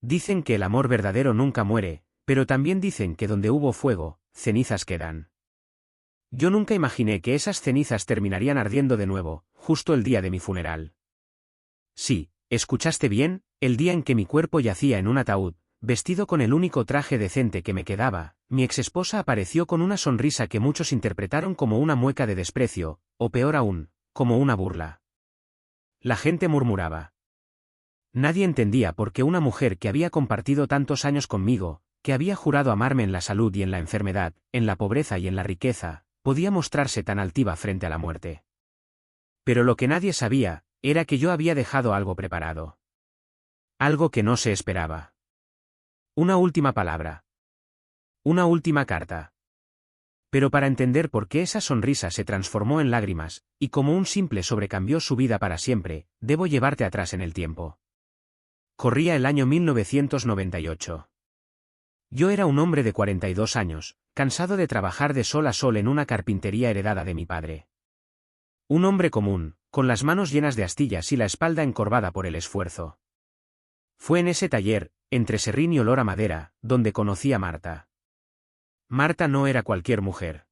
Dicen que el amor verdadero nunca muere, pero también dicen que donde hubo fuego, cenizas quedan. Yo nunca imaginé que esas cenizas terminarían ardiendo de nuevo, justo el día de mi funeral. Sí, escuchaste bien, el día en que mi cuerpo yacía en un ataúd, vestido con el único traje decente que me quedaba, mi exesposa apareció con una sonrisa que muchos interpretaron como una mueca de desprecio, o peor aún, como una burla. La gente murmuraba. Nadie entendía por qué una mujer que había compartido tantos años conmigo, que había jurado amarme en la salud y en la enfermedad, en la pobreza y en la riqueza, podía mostrarse tan altiva frente a la muerte. Pero lo que nadie sabía, era que yo había dejado algo preparado. Algo que no se esperaba. Una última palabra. Una última carta. Pero para entender por qué esa sonrisa se transformó en lágrimas, y como un simple sobrecambió su vida para siempre, debo llevarte atrás en el tiempo. Corría el año 1998. Yo era un hombre de 42 años, cansado de trabajar de sol a sol en una carpintería heredada de mi padre. Un hombre común, con las manos llenas de astillas y la espalda encorvada por el esfuerzo. Fue en ese taller, entre serrín y olor a madera, donde conocí a Marta. Marta no era cualquier mujer.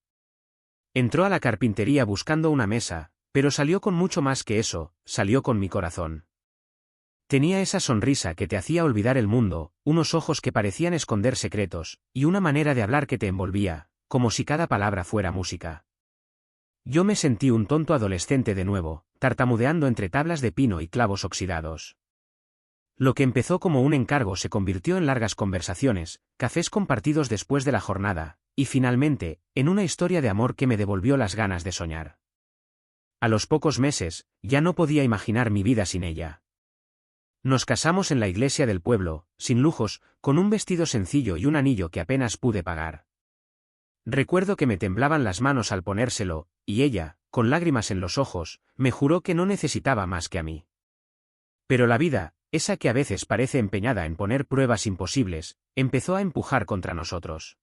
Entró a la carpintería buscando una mesa, pero salió con mucho más que eso, salió con mi corazón. Tenía esa sonrisa que te hacía olvidar el mundo, unos ojos que parecían esconder secretos, y una manera de hablar que te envolvía, como si cada palabra fuera música. Yo me sentí un tonto adolescente de nuevo, tartamudeando entre tablas de pino y clavos oxidados. Lo que empezó como un encargo se convirtió en largas conversaciones, cafés compartidos después de la jornada, y finalmente, en una historia de amor que me devolvió las ganas de soñar. A los pocos meses, ya no podía imaginar mi vida sin ella. Nos casamos en la iglesia del pueblo, sin lujos, con un vestido sencillo y un anillo que apenas pude pagar. Recuerdo que me temblaban las manos al ponérselo, y ella, con lágrimas en los ojos, me juró que no necesitaba más que a mí. Pero la vida, esa que a veces parece empeñada en poner pruebas imposibles, empezó a empujar contra nosotros.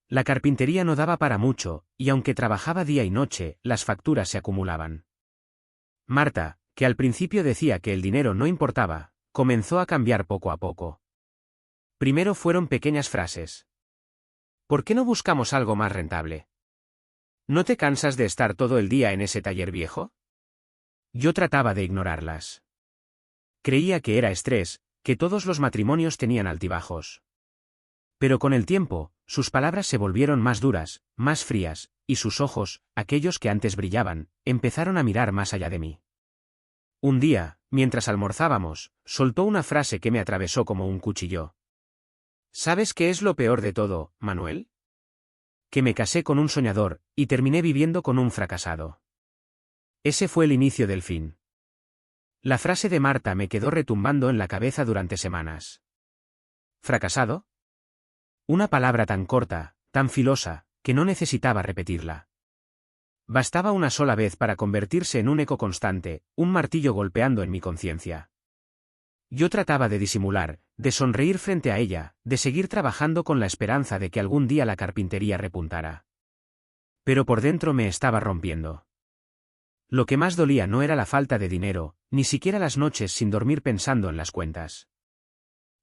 La carpintería no daba para mucho, y aunque trabajaba día y noche, las facturas se acumulaban. Marta, que al principio decía que el dinero no importaba, comenzó a cambiar poco a poco. Primero fueron pequeñas frases. ¿Por qué no buscamos algo más rentable? ¿No te cansas de estar todo el día en ese taller viejo? Yo trataba de ignorarlas. Creía que era estrés, que todos los matrimonios tenían altibajos. Pero con el tiempo, sus palabras se volvieron más duras, más frías, y sus ojos, aquellos que antes brillaban, empezaron a mirar más allá de mí. Un día, mientras almorzábamos, soltó una frase que me atravesó como un cuchillo. ¿Sabes qué es lo peor de todo, Manuel? Que me casé con un soñador, y terminé viviendo con un fracasado. Ese fue el inicio del fin. La frase de Marta me quedó retumbando en la cabeza durante semanas. ¿Fracasado? Una palabra tan corta, tan filosa, que no necesitaba repetirla. Bastaba una sola vez para convertirse en un eco constante, un martillo golpeando en mi conciencia. Yo trataba de disimular, de sonreír frente a ella, de seguir trabajando con la esperanza de que algún día la carpintería repuntara. Pero por dentro me estaba rompiendo. Lo que más dolía no era la falta de dinero, ni siquiera las noches sin dormir pensando en las cuentas.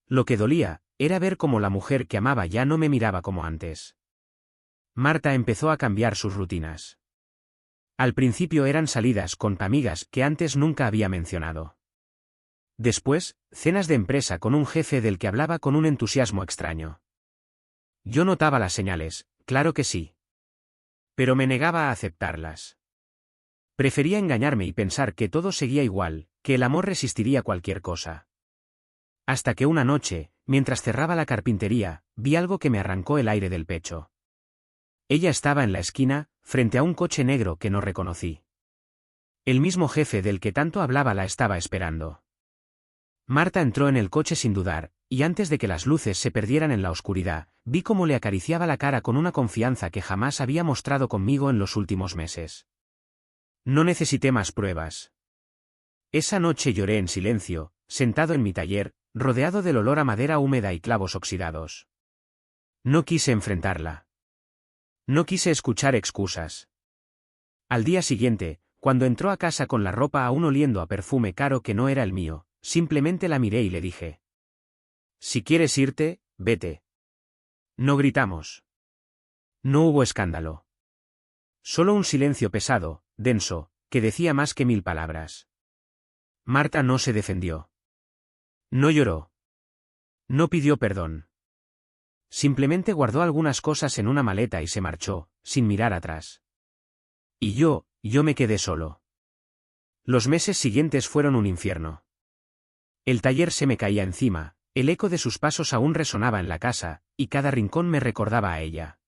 Lo que dolía, era ver cómo la mujer que amaba ya no me miraba como antes. Marta empezó a cambiar sus rutinas. Al principio eran salidas con amigas que antes nunca había mencionado. Después, cenas de empresa con un jefe del que hablaba con un entusiasmo extraño. Yo notaba las señales, claro que sí. Pero me negaba a aceptarlas. Prefería engañarme y pensar que todo seguía igual, que el amor resistiría cualquier cosa. Hasta que una noche, mientras cerraba la carpintería, vi algo que me arrancó el aire del pecho. Ella estaba en la esquina, frente a un coche negro que no reconocí. El mismo jefe del que tanto hablaba la estaba esperando. Marta entró en el coche sin dudar, y antes de que las luces se perdieran en la oscuridad, vi cómo le acariciaba la cara con una confianza que jamás había mostrado conmigo en los últimos meses. No necesité más pruebas. Esa noche lloré en silencio, sentado en mi taller, rodeado del olor a madera húmeda y clavos oxidados. No quise enfrentarla. No quise escuchar excusas. Al día siguiente, Cuando entró a casa con la ropa aún oliendo a perfume caro que no era el mío, simplemente la miré y le dije: «Si quieres irte, vete». No gritamos. No hubo escándalo. Solo un silencio pesado, denso, que decía más que 1000 palabras. Marta no se defendió. No lloró. No pidió perdón. Simplemente guardó algunas cosas en una maleta y se marchó, sin mirar atrás. Y yo me quedé solo. Los meses siguientes fueron un infierno. El taller se me caía encima, el eco de sus pasos aún resonaba en la casa, y cada rincón me recordaba a ella.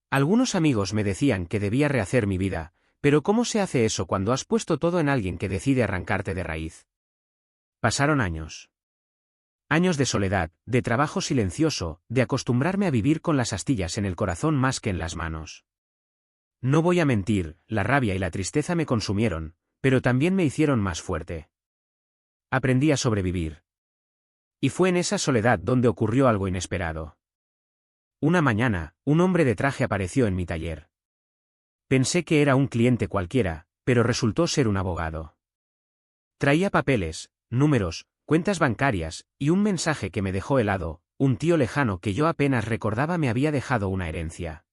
Algunos amigos me decían que debía rehacer mi vida, pero ¿cómo se hace eso cuando has puesto todo en alguien que decide arrancarte de raíz? Pasaron años. Años de soledad, de trabajo silencioso, de acostumbrarme a vivir con las astillas en el corazón más que en las manos. No voy a mentir, la rabia y la tristeza me consumieron, pero también me hicieron más fuerte. Aprendí a sobrevivir. Y fue en esa soledad donde ocurrió algo inesperado. Una mañana, un hombre de traje apareció en mi taller. Pensé que era un cliente cualquiera, pero resultó ser un abogado. Traía papeles, números, cuentas bancarias, y un mensaje que me dejó helado. Un tío lejano que yo apenas recordaba me había dejado una herencia.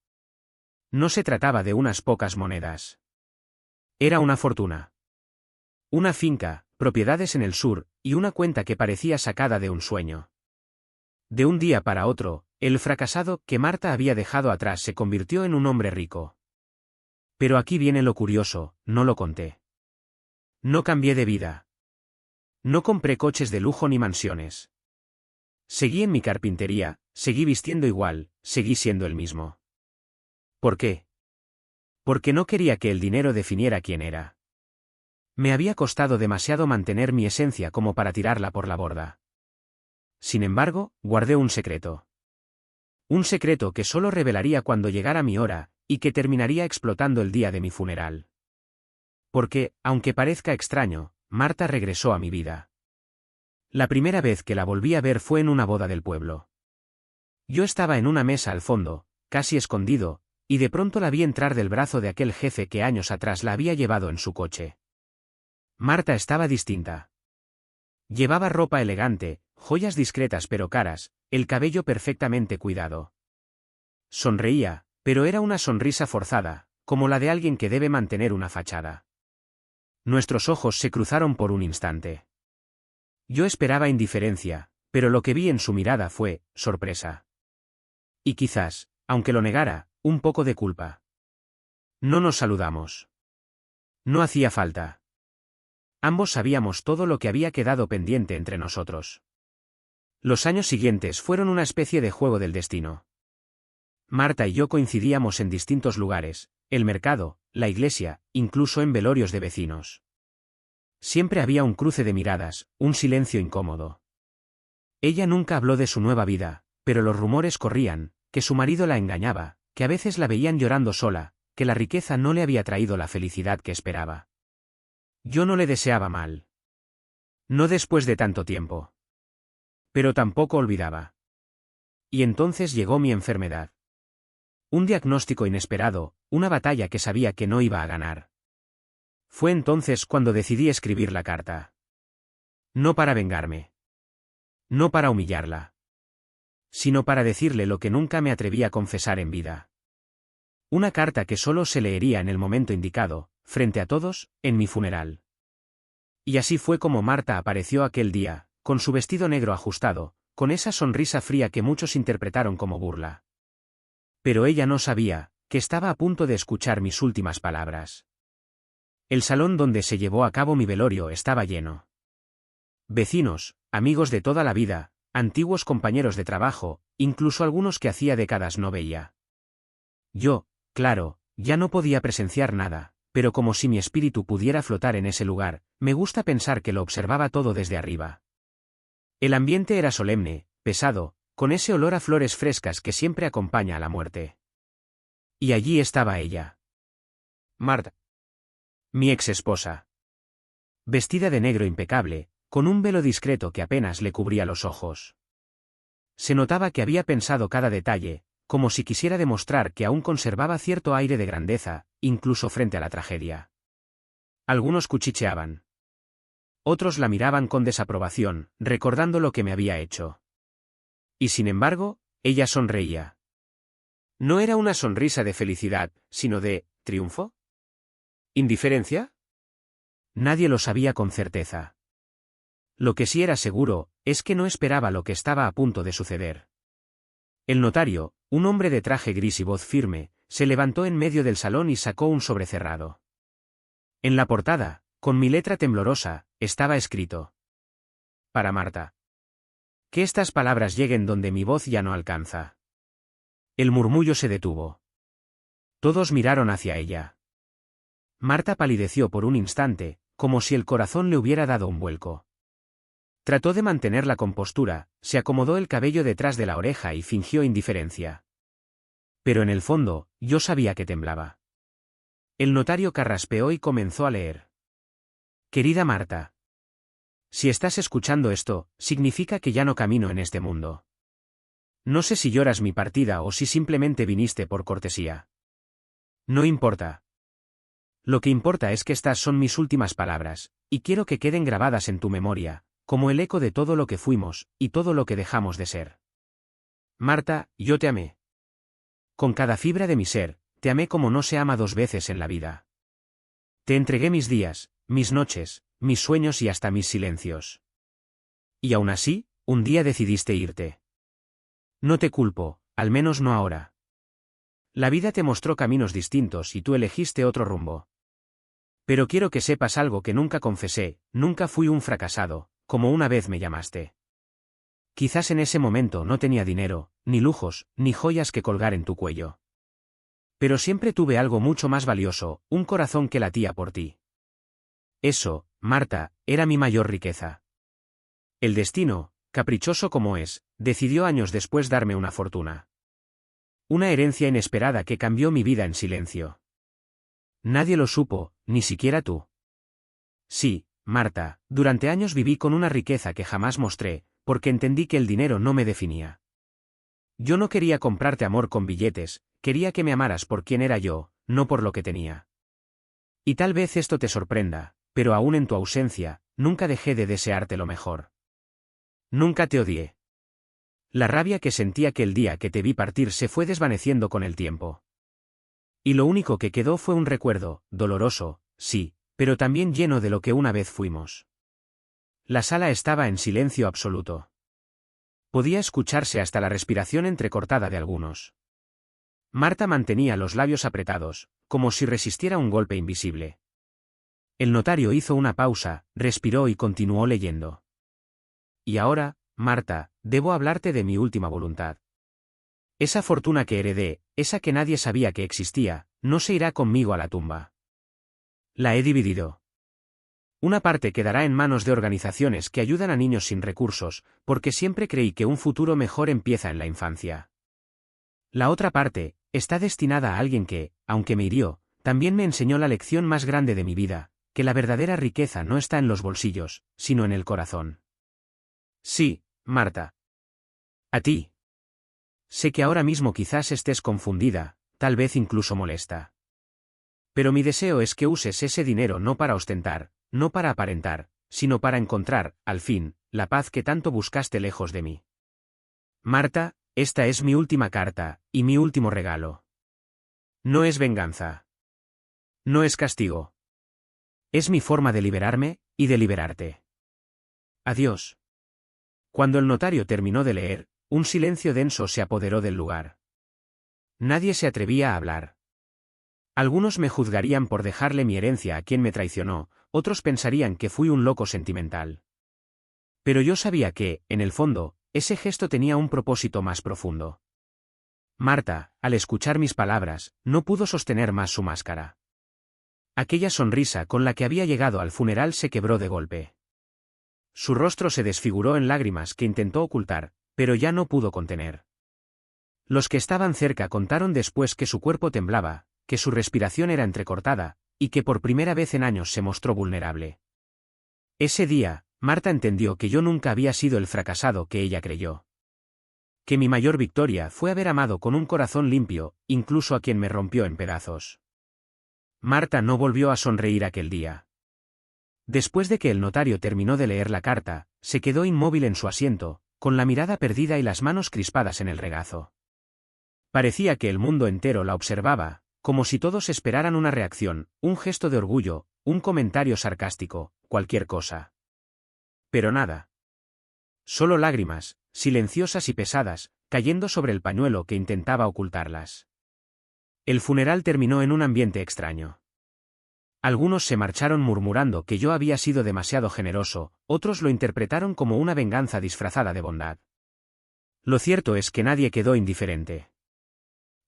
No se trataba de unas pocas monedas. Era una fortuna. Una finca, propiedades en el sur, y una cuenta que parecía sacada de un sueño. De un día para otro, el fracasado que Marta había dejado atrás se convirtió en un hombre rico. Pero aquí viene lo curioso, no lo conté. No cambié de vida. No compré coches de lujo ni mansiones. Seguí en mi carpintería, seguí vistiendo igual, seguí siendo el mismo. ¿Por qué? Porque no quería que el dinero definiera quién era. Me había costado demasiado mantener mi esencia como para tirarla por la borda. Sin embargo, guardé un secreto. Un secreto que solo revelaría cuando llegara mi hora, y que terminaría explotando el día de mi funeral. Porque, aunque parezca extraño, Marta regresó a mi vida. La primera vez que la volví a ver fue en una boda del pueblo. Yo estaba en una mesa al fondo, casi escondido, y de pronto la vi entrar del brazo de aquel jefe que años atrás la había llevado en su coche. Marta estaba distinta. Llevaba ropa elegante, joyas discretas pero caras, el cabello perfectamente cuidado. Sonreía, pero era una sonrisa forzada, como la de alguien que debe mantener una fachada. Nuestros ojos se cruzaron por un instante. Yo esperaba indiferencia, pero lo que vi en su mirada fue sorpresa. Y quizás, aunque lo negara, un poco de culpa. No nos saludamos. No hacía falta. Ambos sabíamos todo lo que había quedado pendiente entre nosotros. Los años siguientes fueron una especie de juego del destino. Marta y yo coincidíamos en distintos lugares, el mercado, la iglesia, incluso en velorios de vecinos. Siempre había un cruce de miradas, un silencio incómodo. Ella nunca habló de su nueva vida, pero los rumores corrían, que su marido la engañaba, que a veces la veían llorando sola, que la riqueza no le había traído la felicidad que esperaba. Yo no le deseaba mal. No después de tanto tiempo. Pero tampoco olvidaba. Y entonces llegó mi enfermedad. Un diagnóstico inesperado, una batalla que sabía que no iba a ganar. Fue entonces cuando decidí escribir la carta. No para vengarme. No para humillarla. Sino para decirle lo que nunca me atreví a confesar en vida. Una carta que solo se leería en el momento indicado, frente a todos, en mi funeral. Y así fue como Marta apareció aquel día, con su vestido negro ajustado, con esa sonrisa fría que muchos interpretaron como burla. Pero ella no sabía, que estaba a punto de escuchar mis últimas palabras. El salón donde se llevó a cabo mi velorio estaba lleno. Vecinos, amigos de toda la vida, antiguos compañeros de trabajo, incluso algunos que hacía décadas no veía. Yo, claro, ya no podía presenciar nada, pero como si mi espíritu pudiera flotar en ese lugar, me gusta pensar que lo observaba todo desde arriba. El ambiente era solemne, pesado, con ese olor a flores frescas que siempre acompaña a la muerte. Y allí estaba ella. Marta. Mi ex esposa. Vestida de negro impecable, con un velo discreto que apenas le cubría los ojos. Se notaba que había pensado cada detalle, como si quisiera demostrar que aún conservaba cierto aire de grandeza, incluso frente a la tragedia. Algunos cuchicheaban. Otros la miraban con desaprobación, recordando lo que me había hecho. Y sin embargo, ella sonreía. No era una sonrisa de felicidad, sino de triunfo. ¿Indiferencia? Nadie lo sabía con certeza. Lo que sí era seguro, es que no esperaba lo que estaba a punto de suceder. El notario, un hombre de traje gris y voz firme, se levantó en medio del salón y sacó un sobre cerrado. En la portada, con mi letra temblorosa, estaba escrito: para Marta. Que estas palabras lleguen donde mi voz ya no alcanza. El murmullo se detuvo. Todos miraron hacia ella. Marta palideció por un instante, como si el corazón le hubiera dado un vuelco. Trató de mantener la compostura, se acomodó el cabello detrás de la oreja y fingió indiferencia. Pero en el fondo, yo sabía que temblaba. El notario carraspeó y comenzó a leer. Querida Marta. Si estás escuchando esto, significa que ya no camino en este mundo. No sé si lloras mi partida o si simplemente viniste por cortesía. No importa. Lo que importa es que estas son mis últimas palabras, y quiero que queden grabadas en tu memoria, como el eco de todo lo que fuimos, y todo lo que dejamos de ser. Marta, yo te amé. Con cada fibra de mi ser, te amé como no se ama dos veces en la vida. Te entregué mis días, mis noches, mis sueños y hasta mis silencios. Y aún así, un día decidiste irte. No te culpo, al menos no ahora. La vida te mostró caminos distintos y tú elegiste otro rumbo. Pero quiero que sepas algo que nunca confesé, nunca fui un fracasado, como una vez me llamaste. Quizás en ese momento no tenía dinero, ni lujos, ni joyas que colgar en tu cuello. Pero siempre tuve algo mucho más valioso, un corazón que latía por ti. Eso, Marta, era mi mayor riqueza. El destino, caprichoso como es, decidió años después darme una fortuna. Una herencia inesperada que cambió mi vida en silencio. Nadie lo supo, ni siquiera tú. Sí, Marta, durante años viví con una riqueza que jamás mostré, porque entendí que el dinero no me definía. Yo no quería comprarte amor con billetes, quería que me amaras por quien era yo, no por lo que tenía. Y tal vez esto te sorprenda, pero aún en tu ausencia, nunca dejé de desearte lo mejor. Nunca te odié. La rabia que sentía aquel día que te vi partir se fue desvaneciendo con el tiempo. Y lo único que quedó fue un recuerdo, doloroso, sí, pero también lleno de lo que una vez fuimos. La sala estaba en silencio absoluto. Podía escucharse hasta la respiración entrecortada de algunos. Marta mantenía los labios apretados, como si resistiera un golpe invisible. El notario hizo una pausa, respiró y continuó leyendo. Y ahora, Marta, debo hablarte de mi última voluntad. Esa fortuna que heredé, esa que nadie sabía que existía, no se irá conmigo a la tumba. La he dividido. Una parte quedará en manos de organizaciones que ayudan a niños sin recursos, porque siempre creí que un futuro mejor empieza en la infancia. La otra parte, está destinada a alguien que, aunque me hirió, también me enseñó la lección más grande de mi vida, que la verdadera riqueza no está en los bolsillos, sino en el corazón. Sí, Marta. A ti. Sé que ahora mismo quizás estés confundida, tal vez incluso molesta. Pero mi deseo es que uses ese dinero no para ostentar, no para aparentar, sino para encontrar, al fin, la paz que tanto buscaste lejos de mí. Marta, esta es mi última carta, y mi último regalo. No es venganza. No es castigo. Es mi forma de liberarme, y de liberarte. Adiós. Cuando el notario terminó de leer, un silencio denso se apoderó del lugar. Nadie se atrevía a hablar. Algunos me juzgarían por dejarle mi herencia a quien me traicionó, otros pensarían que fui un loco sentimental. Pero yo sabía que, en el fondo, ese gesto tenía un propósito más profundo. Marta, al escuchar mis palabras, no pudo sostener más su máscara. Aquella sonrisa con la que había llegado al funeral se quebró de golpe. Su rostro se desfiguró en lágrimas que intentó ocultar, pero ya no pudo contener. Los que estaban cerca contaron después que su cuerpo temblaba, que su respiración era entrecortada, y que por primera vez en años se mostró vulnerable. Ese día, Marta entendió que yo nunca había sido el fracasado que ella creyó. Que mi mayor victoria fue haber amado con un corazón limpio, incluso a quien me rompió en pedazos. Marta no volvió a sonreír aquel día. Después de que el notario terminó de leer la carta, se quedó inmóvil en su asiento, con la mirada perdida y las manos crispadas en el regazo. Parecía que el mundo entero la observaba, como si todos esperaran una reacción, un gesto de orgullo, un comentario sarcástico, cualquier cosa. Pero nada. Solo lágrimas, silenciosas y pesadas, cayendo sobre el pañuelo que intentaba ocultarlas. El funeral terminó en un ambiente extraño. Algunos se marcharon murmurando que yo había sido demasiado generoso, otros lo interpretaron como una venganza disfrazada de bondad. Lo cierto es que nadie quedó indiferente.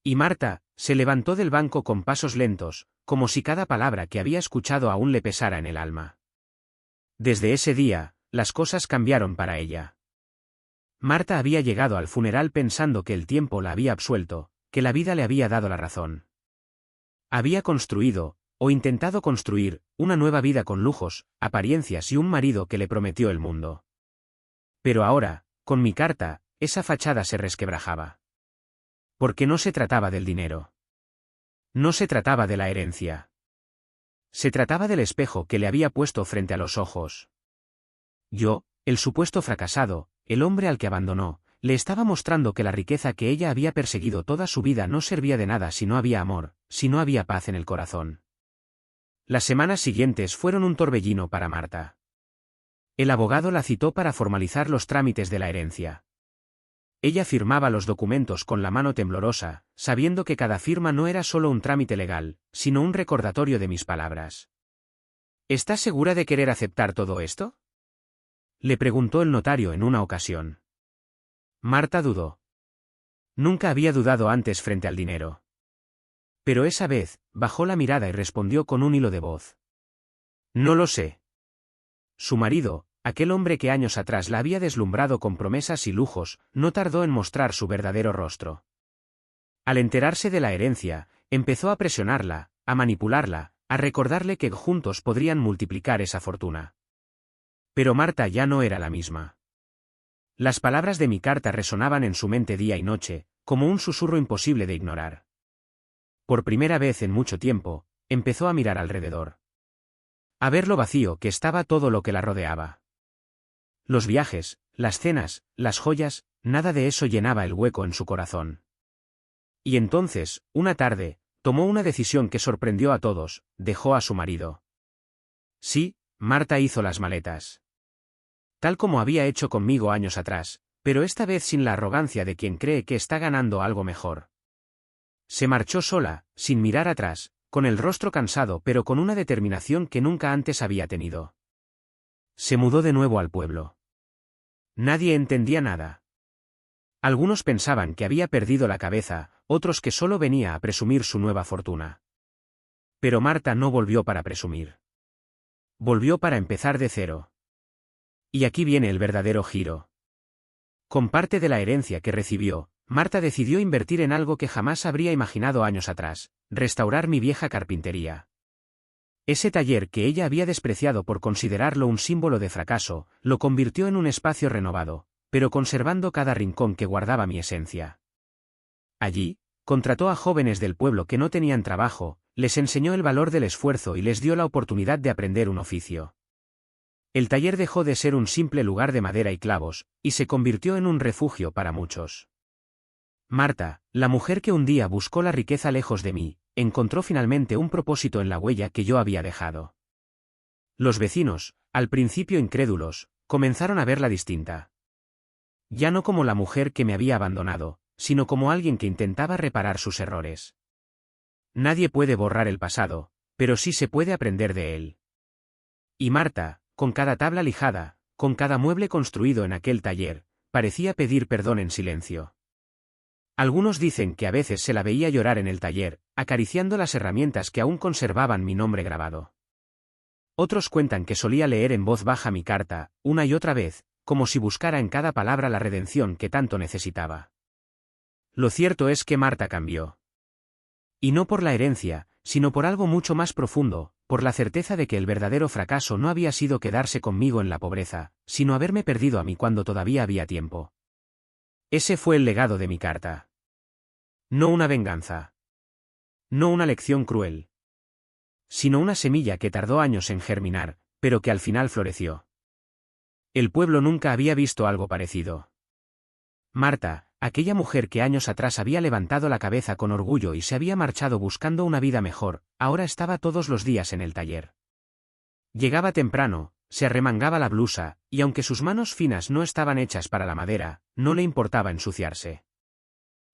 Y Marta se levantó del banco con pasos lentos, como si cada palabra que había escuchado aún le pesara en el alma. Desde ese día, las cosas cambiaron para ella. Marta había llegado al funeral pensando que el tiempo la había absuelto, que la vida le había dado la razón. Había construido, o intentado construir, una nueva vida con lujos, apariencias y un marido que le prometió el mundo. Pero ahora, con mi carta, esa fachada se resquebrajaba. Porque no se trataba del dinero. No se trataba de la herencia. Se trataba del espejo que le había puesto frente a los ojos. Yo, el supuesto fracasado, el hombre al que abandonó, le estaba mostrando que la riqueza que ella había perseguido toda su vida no servía de nada si no había amor, si no había paz en el corazón. Las semanas siguientes fueron un torbellino para Marta. El abogado la citó para formalizar los trámites de la herencia. Ella firmaba los documentos con la mano temblorosa, sabiendo que cada firma no era solo un trámite legal, sino un recordatorio de mis palabras. ¿Estás segura de querer aceptar todo esto?, le preguntó el notario en una ocasión. Marta dudó. Nunca había dudado antes frente al dinero. Pero esa vez, bajó la mirada y respondió con un hilo de voz. No lo sé. Su marido, aquel hombre que años atrás la había deslumbrado con promesas y lujos, no tardó en mostrar su verdadero rostro. Al enterarse de la herencia, empezó a presionarla, a manipularla, a recordarle que juntos podrían multiplicar esa fortuna. Pero Marta ya no era la misma. Las palabras de mi carta resonaban en su mente día y noche, como un susurro imposible de ignorar. Por primera vez en mucho tiempo, empezó a mirar alrededor. A ver lo vacío que estaba todo lo que la rodeaba. Los viajes, las cenas, las joyas, nada de eso llenaba el hueco en su corazón. Y entonces, una tarde, tomó una decisión que sorprendió a todos, dejó a su marido. Sí, Marta hizo las maletas. Tal como había hecho conmigo años atrás, pero esta vez sin la arrogancia de quien cree que está ganando algo mejor. Se marchó sola, sin mirar atrás, con el rostro cansado pero con una determinación que nunca antes había tenido. Se mudó de nuevo al pueblo. Nadie entendía nada. Algunos pensaban que había perdido la cabeza, otros que solo venía a presumir su nueva fortuna. Pero Marta no volvió para presumir. Volvió para empezar de cero. Y aquí viene el verdadero giro. Con parte de la herencia que recibió, Marta decidió invertir en algo que jamás habría imaginado años atrás, restaurar mi vieja carpintería. Ese taller que ella había despreciado por considerarlo un símbolo de fracaso, lo convirtió en un espacio renovado, pero conservando cada rincón que guardaba mi esencia. Allí, contrató a jóvenes del pueblo que no tenían trabajo, les enseñó el valor del esfuerzo y les dio la oportunidad de aprender un oficio. El taller dejó de ser un simple lugar de madera y clavos, y se convirtió en un refugio para muchos. Marta, la mujer que un día buscó la riqueza lejos de mí, encontró finalmente un propósito en la huella que yo había dejado. Los vecinos, al principio incrédulos, comenzaron a verla distinta. Ya no como la mujer que me había abandonado, sino como alguien que intentaba reparar sus errores. Nadie puede borrar el pasado, pero sí se puede aprender de él. Y Marta, con cada tabla lijada, con cada mueble construido en aquel taller, parecía pedir perdón en silencio. Algunos dicen que a veces se la veía llorar en el taller, acariciando las herramientas que aún conservaban mi nombre grabado. Otros cuentan que solía leer en voz baja mi carta, una y otra vez, como si buscara en cada palabra la redención que tanto necesitaba. Lo cierto es que Marta cambió. Y no por la herencia, sino por algo mucho más profundo, por la certeza de que el verdadero fracaso no había sido quedarse conmigo en la pobreza, sino haberme perdido a mí cuando todavía había tiempo. Ese fue el legado de mi carta. No una venganza. No una lección cruel. Sino una semilla que tardó años en germinar, pero que al final floreció. El pueblo nunca había visto algo parecido. Marta, aquella mujer que años atrás había levantado la cabeza con orgullo y se había marchado buscando una vida mejor, ahora estaba todos los días en el taller. Llegaba temprano, se arremangaba la blusa, y aunque sus manos finas no estaban hechas para la madera, no le importaba ensuciarse.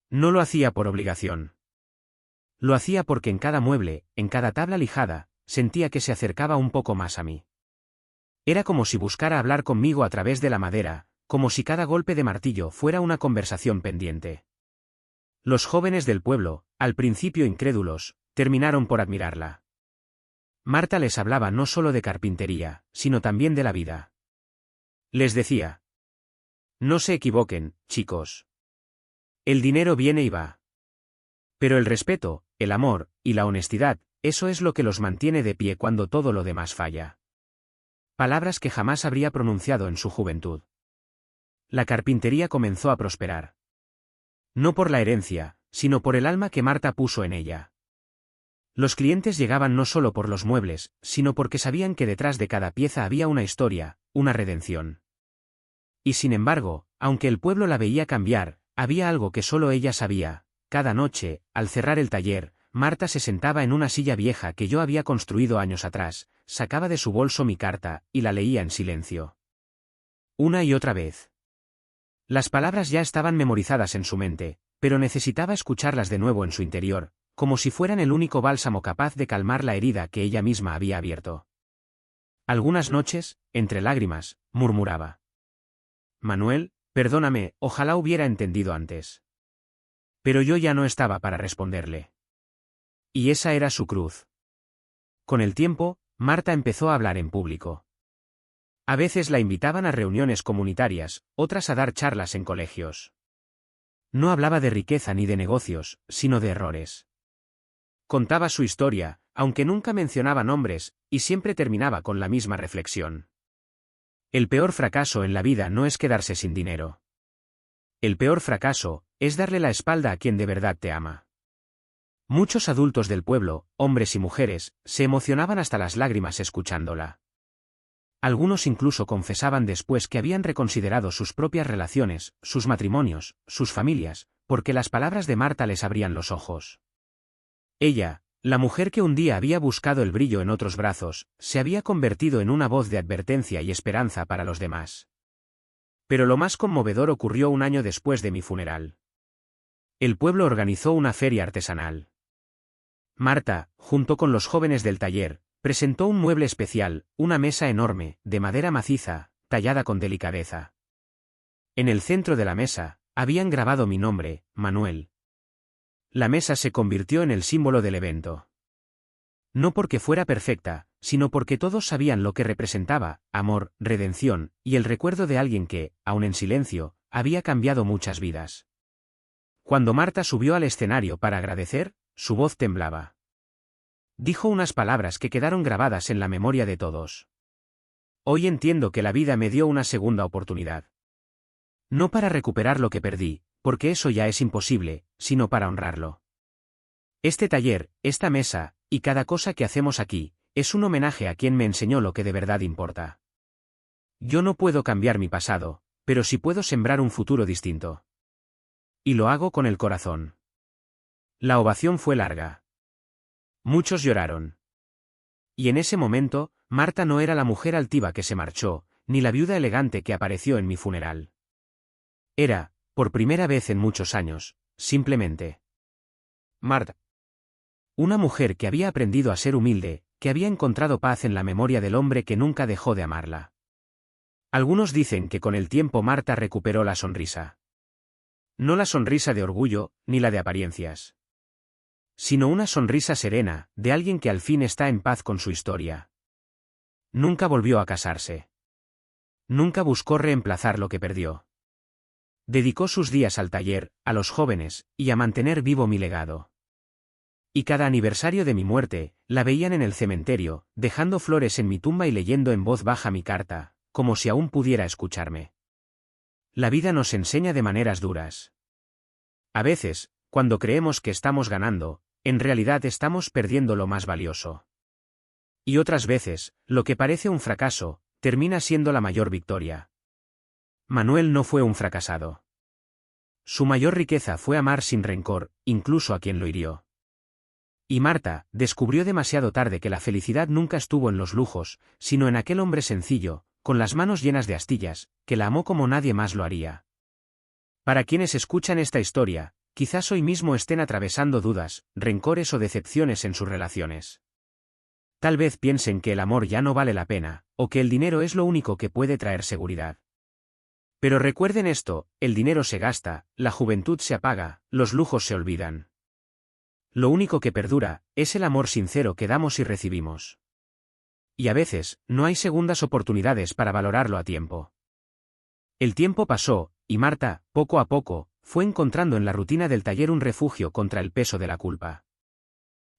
No lo hacía por obligación. Lo hacía porque en cada mueble, en cada tabla lijada, sentía que se acercaba un poco más a mí. Era como si buscara hablar conmigo a través de la madera, como si cada golpe de martillo fuera una conversación pendiente. Los jóvenes del pueblo, al principio incrédulos, terminaron por admirarla. Marta les hablaba no solo de carpintería, sino también de la vida. Les decía: no se equivoquen, chicos. El dinero viene y va. Pero el respeto, el amor, y la honestidad, eso es lo que los mantiene de pie cuando todo lo demás falla. Palabras que jamás habría pronunciado en su juventud. La carpintería comenzó a prosperar. No por la herencia, sino por el alma que Marta puso en ella. Los clientes llegaban no solo por los muebles, sino porque sabían que detrás de cada pieza había una historia, una redención. Y sin embargo, aunque el pueblo la veía cambiar, había algo que solo ella sabía. Cada noche, al cerrar el taller, Marta se sentaba en una silla vieja que yo había construido años atrás, sacaba de su bolso mi carta, y la leía en silencio. Una y otra vez. Las palabras ya estaban memorizadas en su mente, pero necesitaba escucharlas de nuevo en su interior, como si fueran el único bálsamo capaz de calmar la herida que ella misma había abierto. Algunas noches, entre lágrimas, murmuraba: Manuel, perdóname, ojalá hubiera entendido antes. Pero yo ya no estaba para responderle. Y esa era su cruz. Con el tiempo, Marta empezó a hablar en público. A veces la invitaban a reuniones comunitarias, otras a dar charlas en colegios. No hablaba de riqueza ni de negocios, sino de errores. Contaba su historia, aunque nunca mencionaba nombres, y siempre terminaba con la misma reflexión. El peor fracaso en la vida no es quedarse sin dinero. El peor fracaso es darle la espalda a quien de verdad te ama. Muchos adultos del pueblo, hombres y mujeres, se emocionaban hasta las lágrimas escuchándola. Algunos incluso confesaban después que habían reconsiderado sus propias relaciones, sus matrimonios, sus familias, porque las palabras de Marta les abrían los ojos. Ella, la mujer que un día había buscado el brillo en otros brazos, se había convertido en una voz de advertencia y esperanza para los demás. Pero lo más conmovedor ocurrió un año después de mi funeral. El pueblo organizó una feria artesanal. Marta, junto con los jóvenes del taller, presentó un mueble especial, una mesa enorme, de madera maciza, tallada con delicadeza. En el centro de la mesa, habían grabado mi nombre, Manuel. La mesa se convirtió en el símbolo del evento. No porque fuera perfecta, sino porque todos sabían lo que representaba: amor, redención, y el recuerdo de alguien que, aun en silencio, había cambiado muchas vidas. Cuando Marta subió al escenario para agradecer, su voz temblaba. Dijo unas palabras que quedaron grabadas en la memoria de todos. Hoy entiendo que la vida me dio una segunda oportunidad. No para recuperar lo que perdí, porque eso ya es imposible, sino para honrarlo. Este taller, esta mesa, y cada cosa que hacemos aquí, es un homenaje a quien me enseñó lo que de verdad importa. Yo no puedo cambiar mi pasado, pero sí puedo sembrar un futuro distinto. Y lo hago con el corazón. La ovación fue larga. Muchos lloraron. Y en ese momento, Marta no era la mujer altiva que se marchó, ni la viuda elegante que apareció en mi funeral. Era, por primera vez en muchos años, simplemente Marta. Una mujer que había aprendido a ser humilde, que había encontrado paz en la memoria del hombre que nunca dejó de amarla. Algunos dicen que con el tiempo Marta recuperó la sonrisa. No la sonrisa de orgullo, ni la de apariencias. Sino una sonrisa serena, de alguien que al fin está en paz con su historia. Nunca volvió a casarse. Nunca buscó reemplazar lo que perdió. Dedicó sus días al taller, a los jóvenes, y a mantener vivo mi legado. Y cada aniversario de mi muerte, la veían en el cementerio, dejando flores en mi tumba y leyendo en voz baja mi carta, como si aún pudiera escucharme. La vida nos enseña de maneras duras. A veces, cuando creemos que estamos ganando, en realidad estamos perdiendo lo más valioso. Y otras veces, lo que parece un fracaso, termina siendo la mayor victoria. Manuel no fue un fracasado. Su mayor riqueza fue amar sin rencor, incluso a quien lo hirió. Y Marta descubrió demasiado tarde que la felicidad nunca estuvo en los lujos, sino en aquel hombre sencillo, con las manos llenas de astillas, que la amó como nadie más lo haría. Para quienes escuchan esta historia, quizás hoy mismo estén atravesando dudas, rencores o decepciones en sus relaciones. Tal vez piensen que el amor ya no vale la pena, o que el dinero es lo único que puede traer seguridad. Pero recuerden esto, el dinero se gasta, la juventud se apaga, los lujos se olvidan. Lo único que perdura, es el amor sincero que damos y recibimos. Y a veces, no hay segundas oportunidades para valorarlo a tiempo. El tiempo pasó, y Marta, poco a poco, fue encontrando en la rutina del taller un refugio contra el peso de la culpa.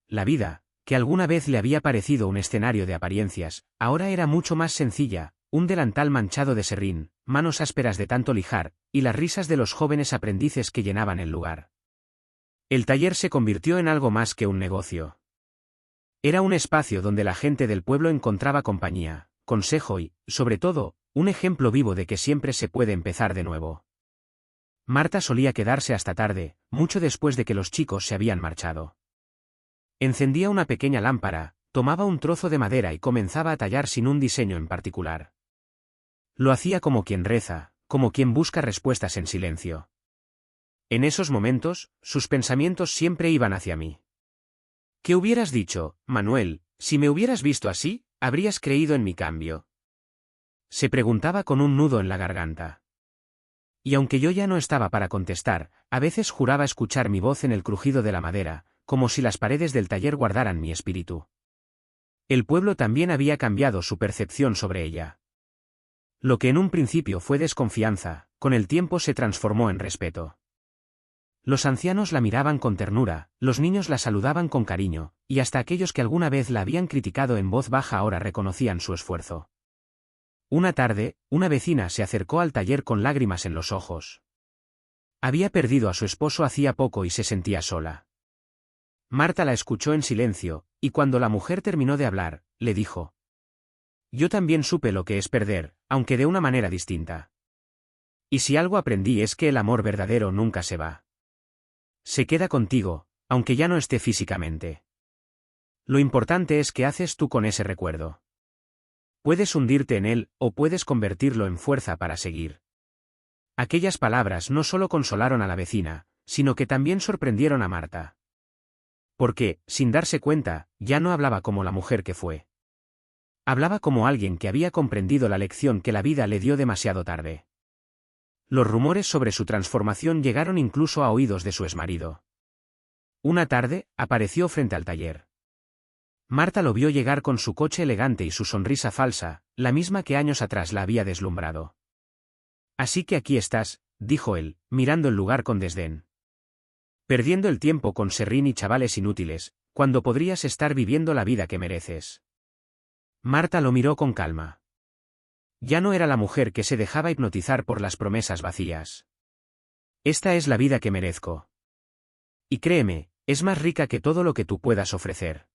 La vida, que alguna vez le había parecido un escenario de apariencias, ahora era mucho más sencilla, un delantal manchado de serrín, manos ásperas de tanto lijar, y las risas de los jóvenes aprendices que llenaban el lugar. El taller se convirtió en algo más que un negocio. Era un espacio donde la gente del pueblo encontraba compañía, consejo y, sobre todo, un ejemplo vivo de que siempre se puede empezar de nuevo. Marta solía quedarse hasta tarde, mucho después de que los chicos se habían marchado. Encendía una pequeña lámpara, tomaba un trozo de madera y comenzaba a tallar sin un diseño en particular. Lo hacía como quien reza, como quien busca respuestas en silencio. En esos momentos, sus pensamientos siempre iban hacia mí. ¿Qué hubieras dicho, Manuel, si me hubieras visto así? ¿Habrías creído en mi cambio? Se preguntaba con un nudo en la garganta. Y aunque yo ya no estaba para contestar, a veces juraba escuchar mi voz en el crujido de la madera, como si las paredes del taller guardaran mi espíritu. El pueblo también había cambiado su percepción sobre ella. Lo que en un principio fue desconfianza, con el tiempo se transformó en respeto. Los ancianos la miraban con ternura, los niños la saludaban con cariño, y hasta aquellos que alguna vez la habían criticado en voz baja ahora reconocían su esfuerzo. Una tarde, una vecina se acercó al taller con lágrimas en los ojos. Había perdido a su esposo hacía poco y se sentía sola. Marta la escuchó en silencio, y cuando la mujer terminó de hablar, le dijo: «Yo también supe lo que es perder, aunque de una manera distinta. Y si algo aprendí es que el amor verdadero nunca se va. Se queda contigo, aunque ya no esté físicamente. Lo importante es qué haces tú con ese recuerdo. Puedes hundirte en él, o puedes convertirlo en fuerza para seguir». Aquellas palabras no solo consolaron a la vecina, sino que también sorprendieron a Marta. Porque, sin darse cuenta, ya no hablaba como la mujer que fue. Hablaba como alguien que había comprendido la lección que la vida le dio demasiado tarde. Los rumores sobre su transformación llegaron incluso a oídos de su exmarido. Una tarde, apareció frente al taller. Marta lo vio llegar con su coche elegante y su sonrisa falsa, la misma que años atrás la había deslumbrado. «Así que aquí estás», dijo él, mirando el lugar con desdén. «Perdiendo el tiempo con serrín y chavales inútiles, cuando podrías estar viviendo la vida que mereces». Marta lo miró con calma. Ya no era la mujer que se dejaba hipnotizar por las promesas vacías. «Esta es la vida que merezco. Y créeme, es más rica que todo lo que tú puedas ofrecer».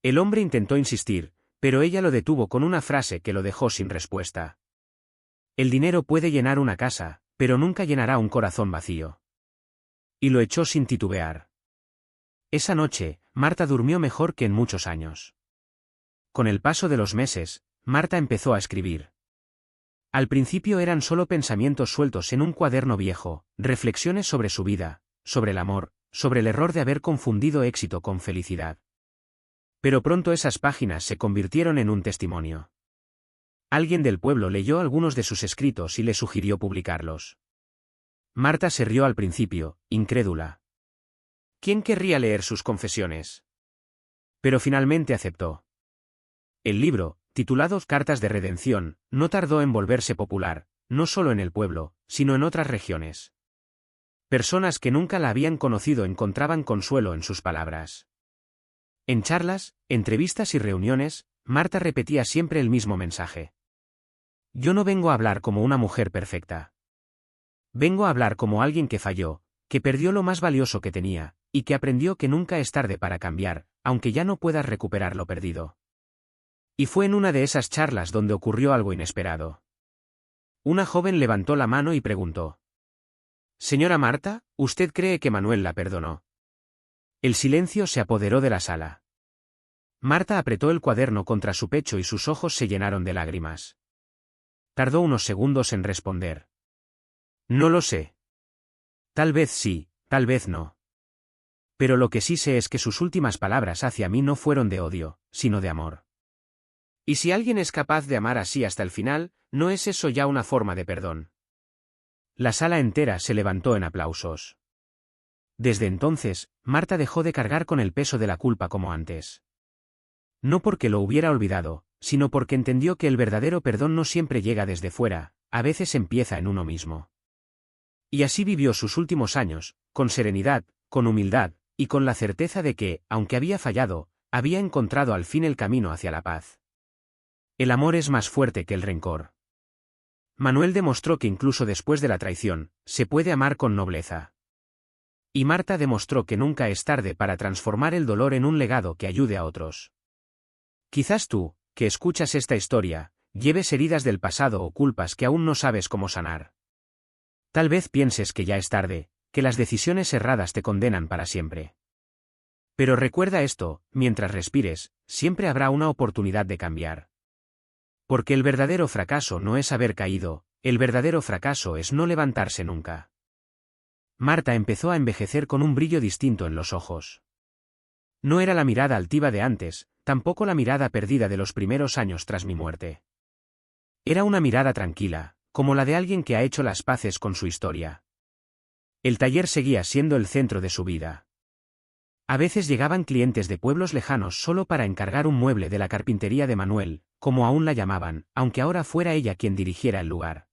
El hombre intentó insistir, pero ella lo detuvo con una frase que lo dejó sin respuesta. «El dinero puede llenar una casa, pero nunca llenará un corazón vacío». Y lo echó sin titubear. Esa noche, Marta durmió mejor que en muchos años. Con el paso de los meses, Marta empezó a escribir. Al principio eran solo pensamientos sueltos en un cuaderno viejo, reflexiones sobre su vida, sobre el amor, sobre el error de haber confundido éxito con felicidad. Pero pronto esas páginas se convirtieron en un testimonio. Alguien del pueblo leyó algunos de sus escritos y le sugirió publicarlos. Marta se rió al principio, incrédula. ¿Quién querría leer sus confesiones? Pero finalmente aceptó. El libro, titulado Cartas de Redención, no tardó en volverse popular, no solo en el pueblo, sino en otras regiones. Personas que nunca la habían conocido encontraban consuelo en sus palabras. En charlas, entrevistas y reuniones, Marta repetía siempre el mismo mensaje. «Yo no vengo a hablar como una mujer perfecta. Vengo a hablar como alguien que falló, que perdió lo más valioso que tenía, y que aprendió que nunca es tarde para cambiar, aunque ya no puedas recuperar lo perdido». Y fue en una de esas charlas donde ocurrió algo inesperado. Una joven levantó la mano y preguntó: «Señora Marta, ¿usted cree que Manuel la perdonó?». El silencio se apoderó de la sala. Marta apretó el cuaderno contra su pecho y sus ojos se llenaron de lágrimas. Tardó unos segundos en responder. «No lo sé. Tal vez sí, tal vez no. Pero lo que sí sé es que sus últimas palabras hacia mí no fueron de odio, sino de amor. Y si alguien es capaz de amar así hasta el final, ¿no es eso ya una forma de perdón?». La sala entera se levantó en aplausos. Desde entonces, Marta dejó de cargar con el peso de la culpa como antes. No porque lo hubiera olvidado, sino porque entendió que el verdadero perdón no siempre llega desde fuera, a veces empieza en uno mismo. Y así vivió sus últimos años, con serenidad, con humildad, y con la certeza de que, aunque había fallado, había encontrado al fin el camino hacia la paz. El amor es más fuerte que el rencor. Manuel demostró que incluso después de la traición, se puede amar con nobleza. Y Marta demostró que nunca es tarde para transformar el dolor en un legado que ayude a otros. Quizás tú, que escuchas esta historia, lleves heridas del pasado o culpas que aún no sabes cómo sanar. Tal vez pienses que ya es tarde, que las decisiones erradas te condenan para siempre. Pero recuerda esto: mientras respires, siempre habrá una oportunidad de cambiar. Porque el verdadero fracaso no es haber caído, el verdadero fracaso es no levantarse nunca. Marta empezó a envejecer con un brillo distinto en los ojos. No era la mirada altiva de antes, tampoco la mirada perdida de los primeros años tras mi muerte. Era una mirada tranquila, como la de alguien que ha hecho las paces con su historia. El taller seguía siendo el centro de su vida. A veces llegaban clientes de pueblos lejanos solo para encargar un mueble de la carpintería de Manuel, como aún la llamaban, aunque ahora fuera ella quien dirigiera el lugar.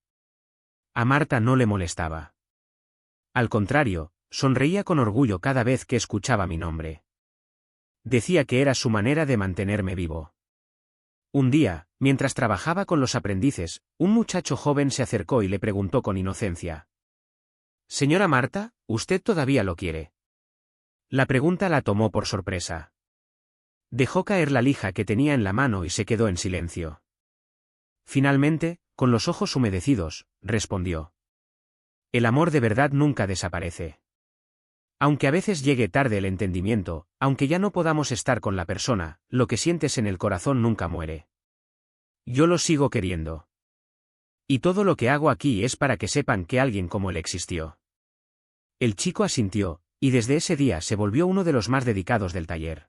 A Marta no le molestaba. Al contrario, sonreía con orgullo cada vez que escuchaba mi nombre. Decía que era su manera de mantenerme vivo. Un día, mientras trabajaba con los aprendices, un muchacho joven se acercó y le preguntó con inocencia: «Señora Marta, ¿usted todavía lo quiere?». La pregunta la tomó por sorpresa. Dejó caer la lija que tenía en la mano y se quedó en silencio. Finalmente, con los ojos humedecidos, respondió: «El amor de verdad nunca desaparece. Aunque a veces llegue tarde el entendimiento, aunque ya no podamos estar con la persona, lo que sientes en el corazón nunca muere. Yo lo sigo queriendo. Y todo lo que hago aquí es para que sepan que alguien como él existió». El chico asintió, y desde ese día se volvió uno de los más dedicados del taller.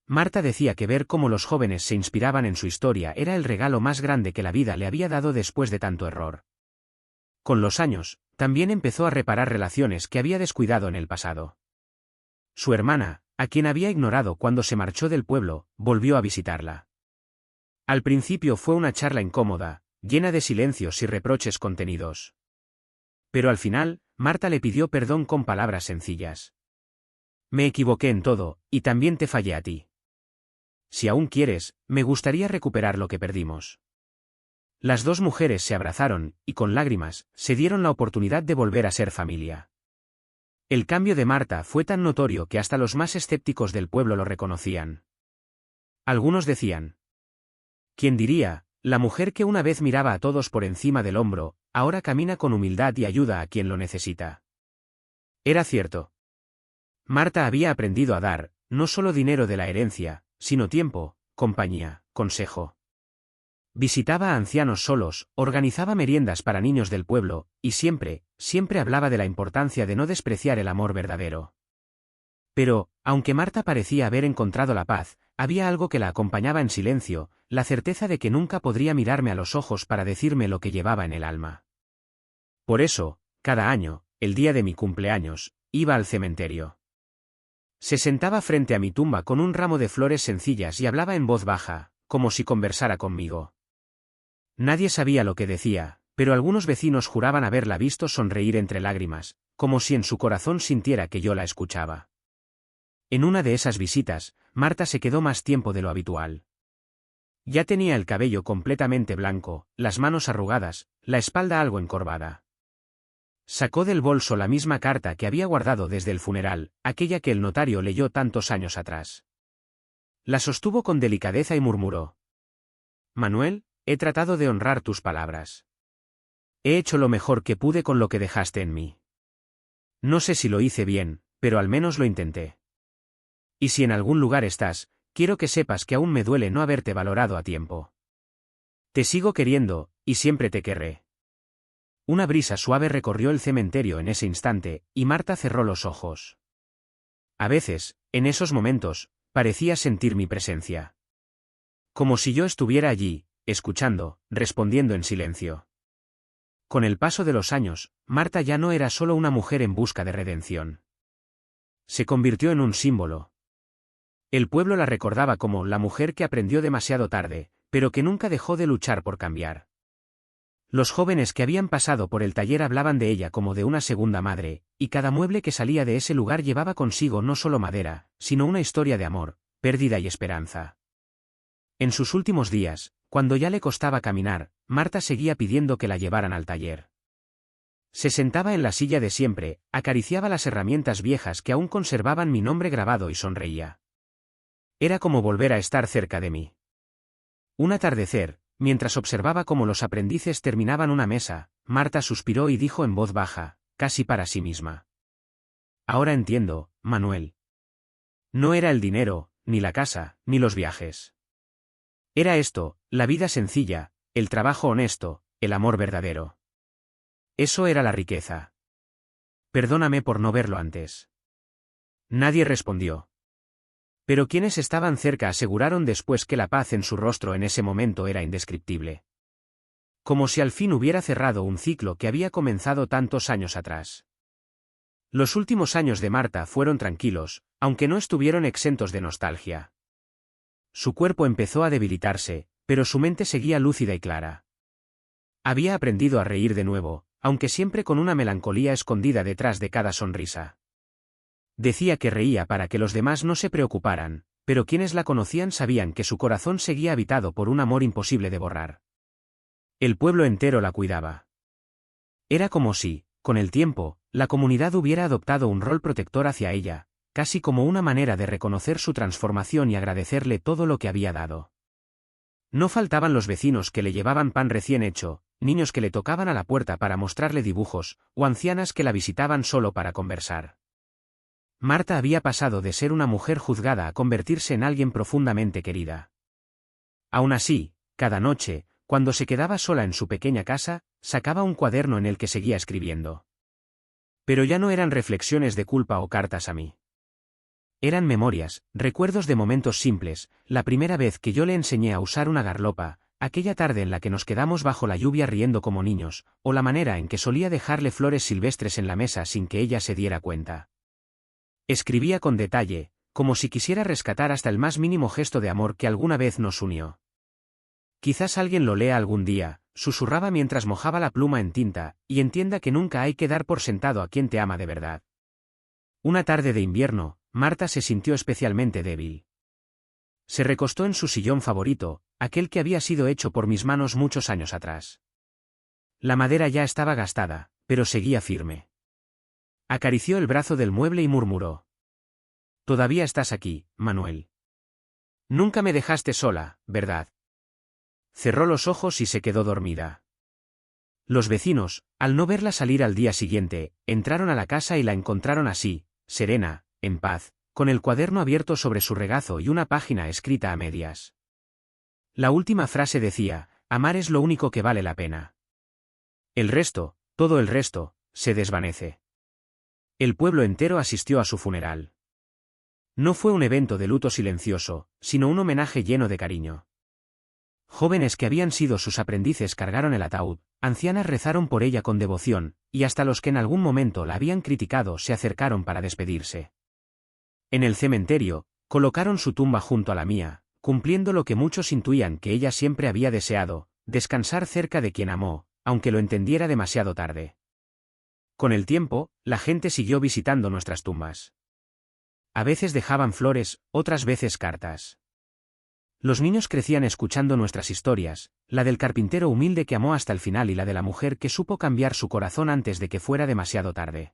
Marta decía que ver cómo los jóvenes se inspiraban en su historia era el regalo más grande que la vida le había dado después de tanto error. Con los años, también empezó a reparar relaciones que había descuidado en el pasado. Su hermana, a quien había ignorado cuando se marchó del pueblo, volvió a visitarla. Al principio fue una charla incómoda, llena de silencios y reproches contenidos. Pero al final, Marta le pidió perdón con palabras sencillas. «Me equivoqué en todo, y también te fallé a ti. Si aún quieres, me gustaría recuperar lo que perdimos». Las dos mujeres se abrazaron, y con lágrimas, se dieron la oportunidad de volver a ser familia. El cambio de Marta fue tan notorio que hasta los más escépticos del pueblo lo reconocían. Algunos decían: «¿Quién diría? La mujer que una vez miraba a todos por encima del hombro, ahora camina con humildad y ayuda a quien lo necesita». Era cierto. Marta había aprendido a dar, no solo dinero de la herencia, sino tiempo, compañía, consejo. Visitaba a ancianos solos, organizaba meriendas para niños del pueblo, y siempre hablaba de la importancia de no despreciar el amor verdadero. Pero, aunque Marta parecía haber encontrado la paz, había algo que la acompañaba en silencio, la certeza de que nunca podría mirarme a los ojos para decirme lo que llevaba en el alma. Por eso, cada año, el día de mi cumpleaños, iba al cementerio. Se sentaba frente a mi tumba con un ramo de flores sencillas y hablaba en voz baja, como si conversara conmigo. Nadie sabía lo que decía, pero algunos vecinos juraban haberla visto sonreír entre lágrimas, como si en su corazón sintiera que yo la escuchaba. En una de esas visitas, Marta se quedó más tiempo de lo habitual. Ya tenía el cabello completamente blanco, las manos arrugadas, la espalda algo encorvada. Sacó del bolso la misma carta que había guardado desde el funeral, aquella que el notario leyó tantos años atrás. La sostuvo con delicadeza y murmuró: Manuel, he tratado de honrar tus palabras. He hecho lo mejor que pude con lo que dejaste en mí. No sé si lo hice bien, pero al menos lo intenté. Y si en algún lugar estás, quiero que sepas que aún me duele no haberte valorado a tiempo. Te sigo queriendo, y siempre te querré. Una brisa suave recorrió el cementerio en ese instante, y Marta cerró los ojos. A veces, en esos momentos, parecía sentir mi presencia. Como si yo estuviera allí, escuchando, respondiendo en silencio. Con el paso de los años, Marta ya no era solo una mujer en busca de redención. Se convirtió en un símbolo. El pueblo la recordaba como la mujer que aprendió demasiado tarde, pero que nunca dejó de luchar por cambiar. Los jóvenes que habían pasado por el taller hablaban de ella como de una segunda madre, y cada mueble que salía de ese lugar llevaba consigo no solo madera, sino una historia de amor, pérdida y esperanza. En sus últimos días, cuando ya le costaba caminar, Marta seguía pidiendo que la llevaran al taller. Se sentaba en la silla de siempre, acariciaba las herramientas viejas que aún conservaban mi nombre grabado y sonreía. Era como volver a estar cerca de mí. Un atardecer, mientras observaba cómo los aprendices terminaban una mesa, Marta suspiró y dijo en voz baja, casi para sí misma. Ahora entiendo, Manuel. No era el dinero, ni la casa, ni los viajes. Era esto, la vida sencilla, el trabajo honesto, el amor verdadero. Eso era la riqueza. Perdóname por no verlo antes. Nadie respondió. Pero quienes estaban cerca aseguraron después que la paz en su rostro en ese momento era indescriptible. Como si al fin hubiera cerrado un ciclo que había comenzado tantos años atrás. Los últimos años de Marta fueron tranquilos, aunque no estuvieron exentos de nostalgia. Su cuerpo empezó a debilitarse, pero su mente seguía lúcida y clara. Había aprendido a reír de nuevo, aunque siempre con una melancolía escondida detrás de cada sonrisa. Decía que reía para que los demás no se preocuparan, pero quienes la conocían sabían que su corazón seguía habitado por un amor imposible de borrar. El pueblo entero la cuidaba. Era como si, con el tiempo, la comunidad hubiera adoptado un rol protector hacia ella, casi como una manera de reconocer su transformación y agradecerle todo lo que había dado. No faltaban los vecinos que le llevaban pan recién hecho, niños que le tocaban a la puerta para mostrarle dibujos, o ancianas que la visitaban solo para conversar. Marta había pasado de ser una mujer juzgada a convertirse en alguien profundamente querida. Aún así, cada noche, cuando se quedaba sola en su pequeña casa, sacaba un cuaderno en el que seguía escribiendo. Pero ya no eran reflexiones de culpa o cartas a mí. Eran memorias, recuerdos de momentos simples, la primera vez que yo le enseñé a usar una garlopa, aquella tarde en la que nos quedamos bajo la lluvia riendo como niños, o la manera en que solía dejarle flores silvestres en la mesa sin que ella se diera cuenta. Escribía con detalle, como si quisiera rescatar hasta el más mínimo gesto de amor que alguna vez nos unió. Quizás alguien lo lea algún día, susurraba mientras mojaba la pluma en tinta, y entienda que nunca hay que dar por sentado a quien te ama de verdad. Una tarde de invierno, Marta se sintió especialmente débil. Se recostó en su sillón favorito, aquel que había sido hecho por mis manos muchos años atrás. La madera ya estaba gastada, pero seguía firme. Acarició el brazo del mueble y murmuró. Todavía estás aquí, Manuel. Nunca me dejaste sola, ¿verdad? Cerró los ojos y se quedó dormida. Los vecinos, al no verla salir al día siguiente, entraron a la casa y la encontraron así, serena, en paz, con el cuaderno abierto sobre su regazo y una página escrita a medias. La última frase decía, amar es lo único que vale la pena. El resto, todo el resto, se desvanece. El pueblo entero asistió a su funeral. No fue un evento de luto silencioso, sino un homenaje lleno de cariño. Jóvenes que habían sido sus aprendices cargaron el ataúd, ancianas rezaron por ella con devoción, y hasta los que en algún momento la habían criticado se acercaron para despedirse. En el cementerio, colocaron su tumba junto a la mía, cumpliendo lo que muchos intuían que ella siempre había deseado, descansar cerca de quien amó, aunque lo entendiera demasiado tarde. Con el tiempo, la gente siguió visitando nuestras tumbas. A veces dejaban flores, otras veces cartas. Los niños crecían escuchando nuestras historias, la del carpintero humilde que amó hasta el final y la de la mujer que supo cambiar su corazón antes de que fuera demasiado tarde.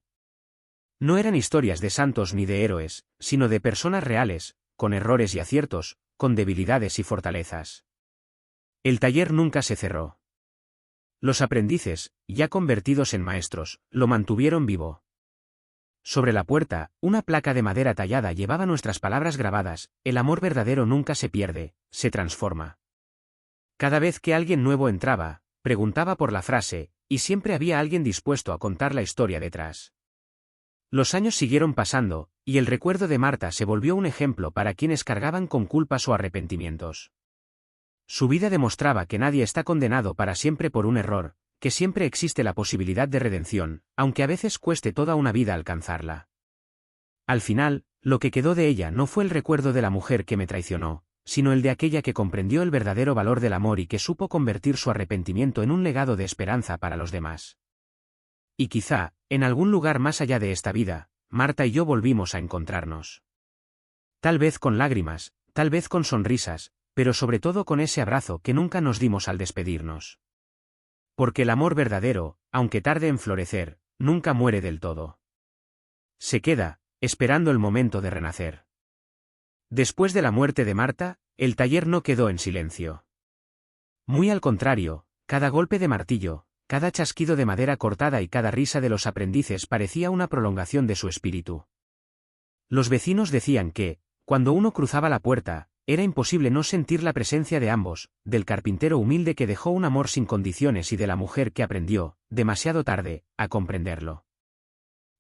No eran historias de santos ni de héroes, sino de personas reales, con errores y aciertos, con debilidades y fortalezas. El taller nunca se cerró. Los aprendices, ya convertidos en maestros, lo mantuvieron vivo. Sobre la puerta, una placa de madera tallada llevaba nuestras palabras grabadas: el amor verdadero nunca se pierde, se transforma. Cada vez que alguien nuevo entraba, preguntaba por la frase, y siempre había alguien dispuesto a contar la historia detrás. Los años siguieron pasando, y el recuerdo de Marta se volvió un ejemplo para quienes cargaban con culpas o arrepentimientos. Su vida demostraba que nadie está condenado para siempre por un error, que siempre existe la posibilidad de redención, aunque a veces cueste toda una vida alcanzarla. Al final, lo que quedó de ella no fue el recuerdo de la mujer que me traicionó, sino el de aquella que comprendió el verdadero valor del amor y que supo convertir su arrepentimiento en un legado de esperanza para los demás. Y quizá, en algún lugar más allá de esta vida, Marta y yo volvimos a encontrarnos. Tal vez con lágrimas, tal vez con sonrisas, pero sobre todo con ese abrazo que nunca nos dimos al despedirnos. Porque el amor verdadero, aunque tarde en florecer, nunca muere del todo. Se queda, esperando el momento de renacer. Después de la muerte de Marta, el taller no quedó en silencio. Muy al contrario, cada golpe de martillo, cada chasquido de madera cortada y cada risa de los aprendices parecía una prolongación de su espíritu. Los vecinos decían que, cuando uno cruzaba la puerta, era imposible no sentir la presencia de ambos, del carpintero humilde que dejó un amor sin condiciones y de la mujer que aprendió, demasiado tarde, a comprenderlo.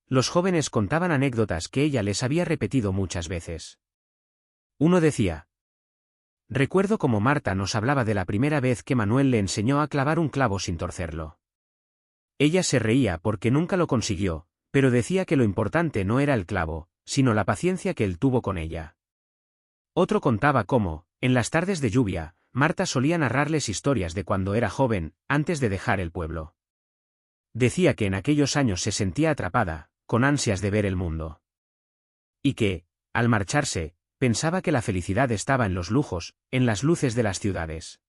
Los jóvenes contaban anécdotas que ella les había repetido muchas veces. Uno decía: recuerdo cómo Marta nos hablaba de la primera vez que Manuel le enseñó a clavar un clavo sin torcerlo. Ella se reía porque nunca lo consiguió, pero decía que lo importante no era el clavo, sino la paciencia que él tuvo con ella. Otro contaba cómo, en las tardes de lluvia, Marta solía narrarles historias de cuando era joven, antes de dejar el pueblo. Decía que en aquellos años se sentía atrapada, con ansias de ver el mundo. Y que, al marcharse, pensaba que la felicidad estaba en los lujos, en las luces de las ciudades.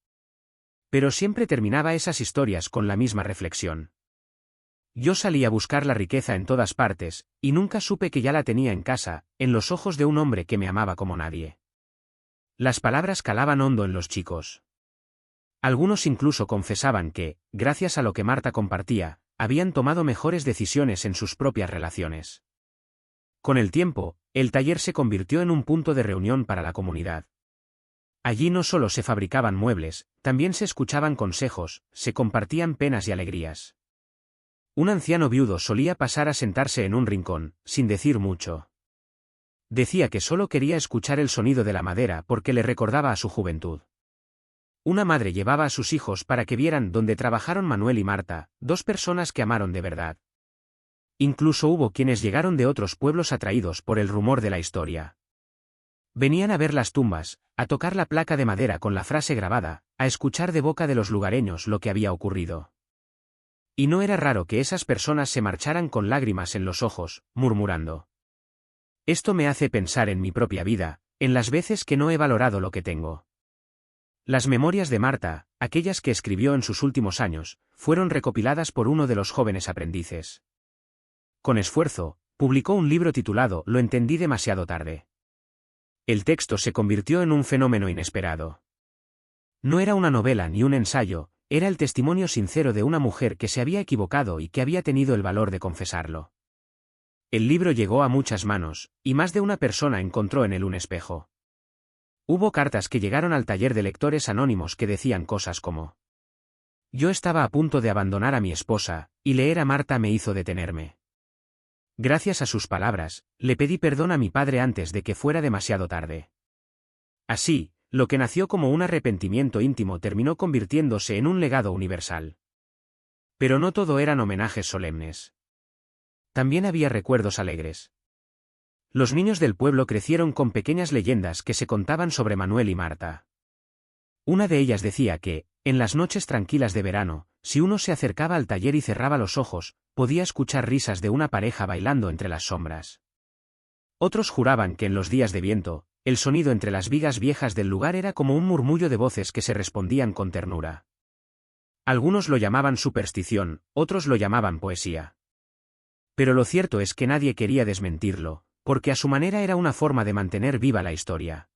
Pero siempre terminaba esas historias con la misma reflexión. Yo salí a buscar la riqueza en todas partes, y nunca supe que ya la tenía en casa, en los ojos de un hombre que me amaba como nadie. Las palabras calaban hondo en los chicos. Algunos incluso confesaban que, gracias a lo que Marta compartía, habían tomado mejores decisiones en sus propias relaciones. Con el tiempo, el taller se convirtió en un punto de reunión para la comunidad. Allí no solo se fabricaban muebles, también se escuchaban consejos, se compartían penas y alegrías. Un anciano viudo solía pasar a sentarse en un rincón, sin decir mucho. Decía que solo quería escuchar el sonido de la madera porque le recordaba a su juventud. Una madre llevaba a sus hijos para que vieran dónde trabajaron Manuel y Marta, dos personas que amaron de verdad. Incluso hubo quienes llegaron de otros pueblos atraídos por el rumor de la historia. Venían a ver las tumbas, a tocar la placa de madera con la frase grabada, a escuchar de boca de los lugareños lo que había ocurrido. Y no era raro que esas personas se marcharan con lágrimas en los ojos, murmurando: esto me hace pensar en mi propia vida, en las veces que no he valorado lo que tengo. Las memorias de Marta, aquellas que escribió en sus últimos años, fueron recopiladas por uno de los jóvenes aprendices. Con esfuerzo, publicó un libro titulado Lo entendí demasiado tarde. El texto se convirtió en un fenómeno inesperado. No era una novela ni un ensayo, era el testimonio sincero de una mujer que se había equivocado y que había tenido el valor de confesarlo. El libro llegó a muchas manos, y más de una persona encontró en él un espejo. Hubo cartas que llegaron al taller de lectores anónimos que decían cosas como: yo estaba a punto de abandonar a mi esposa, y leer a Marta me hizo detenerme. Gracias a sus palabras, le pedí perdón a mi padre antes de que fuera demasiado tarde. Así, lo que nació como un arrepentimiento íntimo terminó convirtiéndose en un legado universal. Pero no todo eran homenajes solemnes. También había recuerdos alegres. Los niños del pueblo crecieron con pequeñas leyendas que se contaban sobre Manuel y Marta. Una de ellas decía que, en las noches tranquilas de verano, si uno se acercaba al taller y cerraba los ojos, podía escuchar risas de una pareja bailando entre las sombras. Otros juraban que en los días de viento, el sonido entre las vigas viejas del lugar era como un murmullo de voces que se respondían con ternura. Algunos lo llamaban superstición, otros lo llamaban poesía. Pero lo cierto es que nadie quería desmentirlo, porque a su manera era una forma de mantener viva la historia.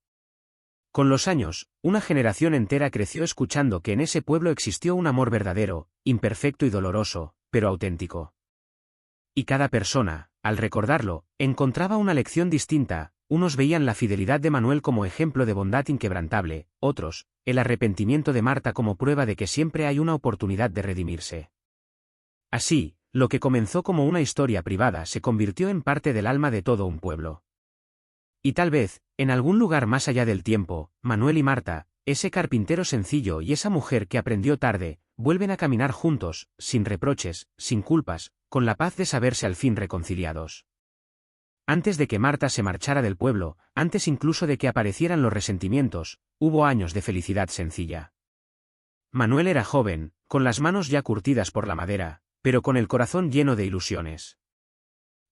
Con los años, una generación entera creció escuchando que en ese pueblo existió un amor verdadero, imperfecto y doloroso, pero auténtico. Y cada persona, al recordarlo, encontraba una lección distinta. Unos veían la fidelidad de Manuel como ejemplo de bondad inquebrantable, otros, el arrepentimiento de Marta como prueba de que siempre hay una oportunidad de redimirse. Así, lo que comenzó como una historia privada se convirtió en parte del alma de todo un pueblo. Y tal vez, en algún lugar más allá del tiempo, Manuel y Marta, ese carpintero sencillo y esa mujer que aprendió tarde, vuelven a caminar juntos, sin reproches, sin culpas, con la paz de saberse al fin reconciliados. Antes de que Marta se marchara del pueblo, antes incluso de que aparecieran los resentimientos, hubo años de felicidad sencilla. Manuel era joven, con las manos ya curtidas por la madera, pero con el corazón lleno de ilusiones.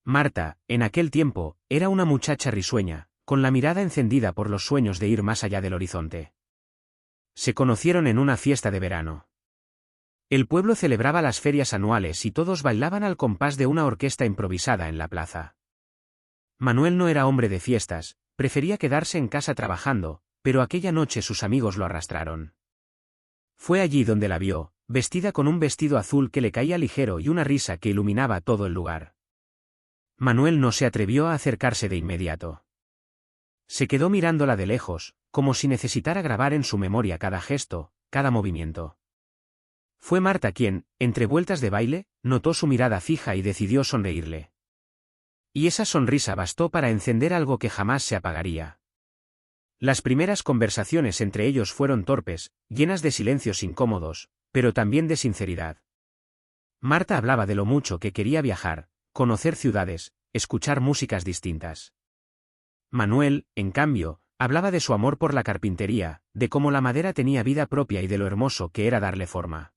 Marta, en aquel tiempo, era una muchacha risueña, con la mirada encendida por los sueños de ir más allá del horizonte. Se conocieron en una fiesta de verano. El pueblo celebraba las ferias anuales y todos bailaban al compás de una orquesta improvisada en la plaza. Manuel no era hombre de fiestas, prefería quedarse en casa trabajando, pero aquella noche sus amigos lo arrastraron. Fue allí donde la vio, vestida con un vestido azul que le caía ligero y una risa que iluminaba todo el lugar. Manuel no se atrevió a acercarse de inmediato. Se quedó mirándola de lejos, como si necesitara grabar en su memoria cada gesto, cada movimiento. Fue Marta quien, entre vueltas de baile, notó su mirada fija y decidió sonreírle. Y esa sonrisa bastó para encender algo que jamás se apagaría. Las primeras conversaciones entre ellos fueron torpes, llenas de silencios incómodos, pero también de sinceridad. Marta hablaba de lo mucho que quería viajar, conocer ciudades, escuchar músicas distintas. Manuel, en cambio, hablaba de su amor por la carpintería, de cómo la madera tenía vida propia y de lo hermoso que era darle forma.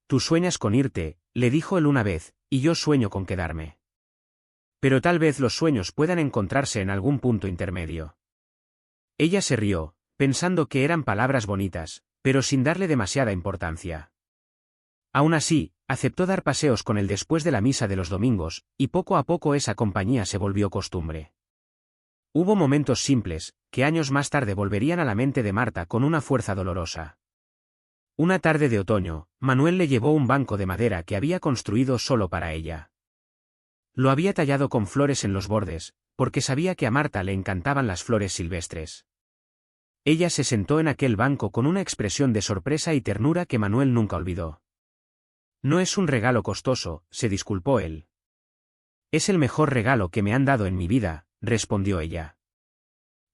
«Tú sueñas con irte», le dijo él una vez, «y yo sueño con quedarme. Pero tal vez los sueños puedan encontrarse en algún punto intermedio». Ella se rió, pensando que eran palabras bonitas, pero sin darle demasiada importancia. Aún así, aceptó dar paseos con él después de la misa de los domingos, y poco a poco esa compañía se volvió costumbre. Hubo momentos simples, que años más tarde volverían a la mente de Marta con una fuerza dolorosa. Una tarde de otoño, Manuel le llevó un banco de madera que había construido solo para ella. Lo había tallado con flores en los bordes, porque sabía que a Marta le encantaban las flores silvestres. Ella se sentó en aquel banco con una expresión de sorpresa y ternura que Manuel nunca olvidó. «No es un regalo costoso», se disculpó él. «Es el mejor regalo que me han dado en mi vida», respondió ella.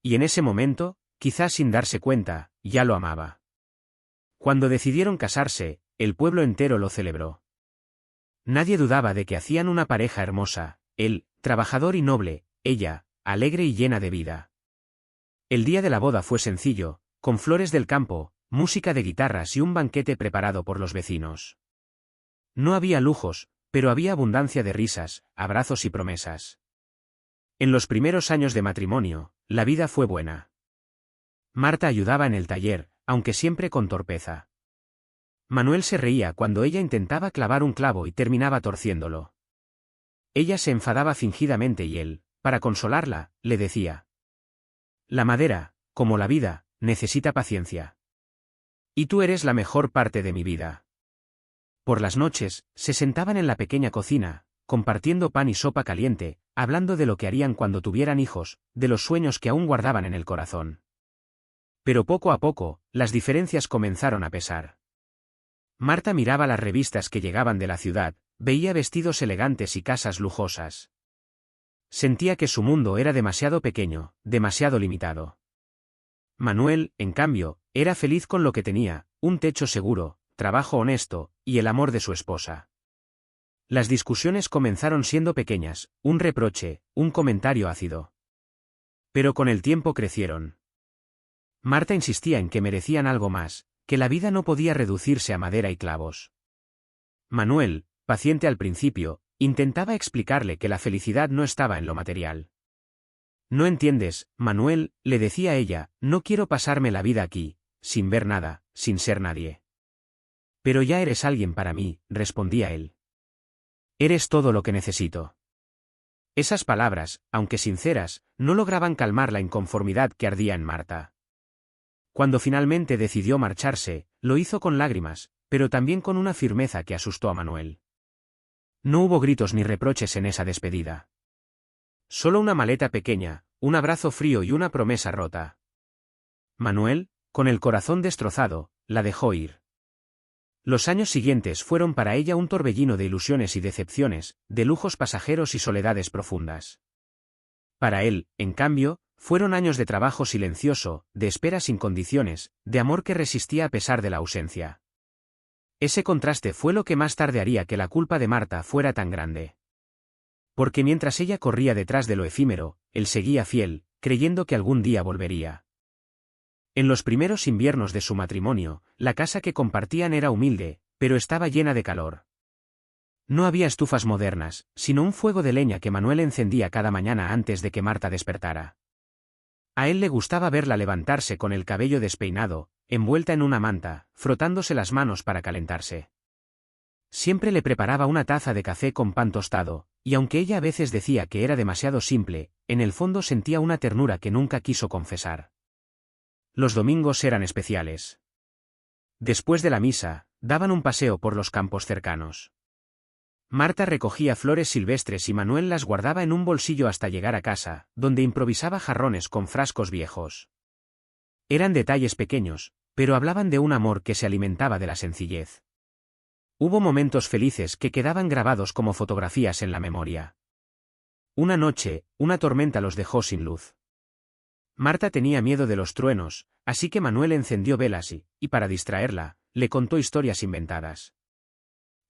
Y en ese momento, quizás sin darse cuenta, ya lo amaba. Cuando decidieron casarse, el pueblo entero lo celebró. Nadie dudaba de que hacían una pareja hermosa, él, trabajador y noble, ella, alegre y llena de vida. El día de la boda fue sencillo, con flores del campo, música de guitarras y un banquete preparado por los vecinos. No había lujos, pero había abundancia de risas, abrazos y promesas. En los primeros años de matrimonio, la vida fue buena. Marta ayudaba en el taller, aunque siempre con torpeza. Manuel se reía cuando ella intentaba clavar un clavo y terminaba torciéndolo. Ella se enfadaba fingidamente y él, para consolarla, le decía: «La madera, como la vida, necesita paciencia. Y tú eres la mejor parte de mi vida». Por las noches, se sentaban en la pequeña cocina, compartiendo pan y sopa caliente, hablando de lo que harían cuando tuvieran hijos, de los sueños que aún guardaban en el corazón. Pero poco a poco, las diferencias comenzaron a pesar. Marta miraba las revistas que llegaban de la ciudad, veía vestidos elegantes y casas lujosas. Sentía que su mundo era demasiado pequeño, demasiado limitado. Manuel, en cambio, era feliz con lo que tenía, un techo seguro, trabajo honesto, y el amor de su esposa. Las discusiones comenzaron siendo pequeñas, un reproche, un comentario ácido. Pero con el tiempo crecieron. Marta insistía en que merecían algo más, que la vida no podía reducirse a madera y clavos. Manuel, paciente al principio, intentaba explicarle que la felicidad no estaba en lo material. «No entiendes, Manuel», le decía ella, «no quiero pasarme la vida aquí, sin ver nada, sin ser nadie». «Pero ya eres alguien para mí», respondía él. «Eres todo lo que necesito». Esas palabras, aunque sinceras, no lograban calmar la inconformidad que ardía en Marta. Cuando finalmente decidió marcharse, lo hizo con lágrimas, pero también con una firmeza que asustó a Manuel. No hubo gritos ni reproches en esa despedida. Solo una maleta pequeña, un abrazo frío y una promesa rota. Manuel, con el corazón destrozado, la dejó ir. Los años siguientes fueron para ella un torbellino de ilusiones y decepciones, de lujos pasajeros y soledades profundas. Para él, en cambio, fueron años de trabajo silencioso, de espera sin condiciones, de amor que resistía a pesar de la ausencia. Ese contraste fue lo que más tarde haría que la culpa de Marta fuera tan grande. Porque mientras ella corría detrás de lo efímero, él seguía fiel, creyendo que algún día volvería. En los primeros inviernos de su matrimonio, la casa que compartían era humilde, pero estaba llena de calor. No había estufas modernas, sino un fuego de leña que Manuel encendía cada mañana antes de que Marta despertara. A él le gustaba verla levantarse con el cabello despeinado, envuelta en una manta, frotándose las manos para calentarse. Siempre le preparaba una taza de café con pan tostado, y aunque ella a veces decía que era demasiado simple, en el fondo sentía una ternura que nunca quiso confesar. Los domingos eran especiales. Después de la misa, daban un paseo por los campos cercanos. Marta recogía flores silvestres y Manuel las guardaba en un bolsillo hasta llegar a casa, donde improvisaba jarrones con frascos viejos. Eran detalles pequeños, pero hablaban de un amor que se alimentaba de la sencillez. Hubo momentos felices que quedaban grabados como fotografías en la memoria. Una noche, una tormenta los dejó sin luz. Marta tenía miedo de los truenos, así que Manuel encendió velas y para distraerla, le contó historias inventadas.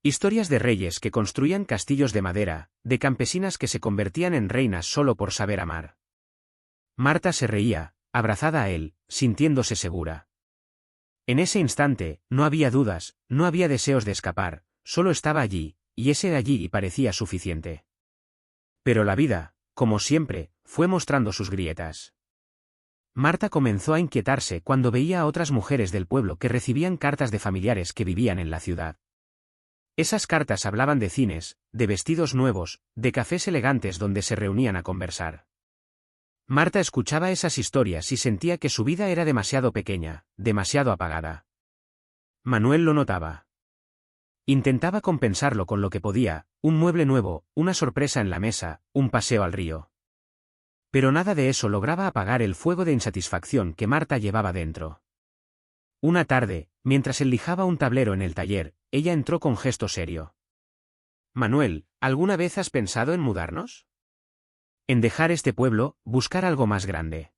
Historias de reyes que construían castillos de madera, de campesinas que se convertían en reinas solo por saber amar. Marta se reía, abrazada a él, sintiéndose segura. En ese instante, no había dudas, no había deseos de escapar, solo estaba allí, y ese allí parecía suficiente. Pero la vida, como siempre, fue mostrando sus grietas. Marta comenzó a inquietarse cuando veía a otras mujeres del pueblo que recibían cartas de familiares que vivían en la ciudad. Esas cartas hablaban de cines, de vestidos nuevos, de cafés elegantes donde se reunían a conversar. Marta escuchaba esas historias y sentía que su vida era demasiado pequeña, demasiado apagada. Manuel lo notaba. Intentaba compensarlo con lo que podía, un mueble nuevo, una sorpresa en la mesa, un paseo al río. Pero nada de eso lograba apagar el fuego de insatisfacción que Marta llevaba dentro. Una tarde, mientras él lijaba un tablero en el taller, ella entró con gesto serio. «Manuel, ¿alguna vez has pensado en mudarnos? En dejar este pueblo, buscar algo más grande».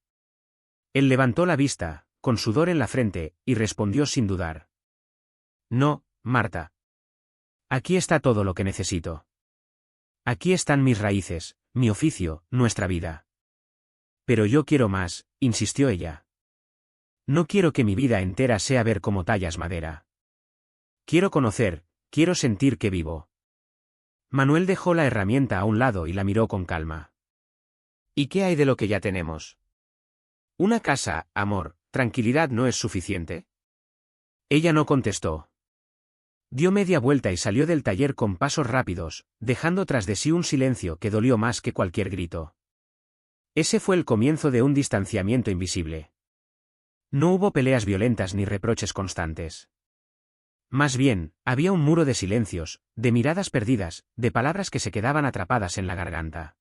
Él levantó la vista, con sudor en la frente, y respondió sin dudar. «No, Marta. Aquí está todo lo que necesito. Aquí están mis raíces, mi oficio, nuestra vida». «Pero yo quiero más», insistió ella. «No quiero que mi vida entera sea ver cómo tallas madera. Quiero conocer, quiero sentir que vivo». Manuel dejó la herramienta a un lado y la miró con calma. «¿Y qué hay de lo que ya tenemos? Una casa, amor, tranquilidad no es suficiente». Ella no contestó. Dio media vuelta y salió del taller con pasos rápidos, dejando tras de sí un silencio que dolió más que cualquier grito. Ese fue el comienzo de un distanciamiento invisible. No hubo peleas violentas ni reproches constantes. Más bien, había un muro de silencios, de miradas perdidas, de palabras que se quedaban atrapadas en la garganta.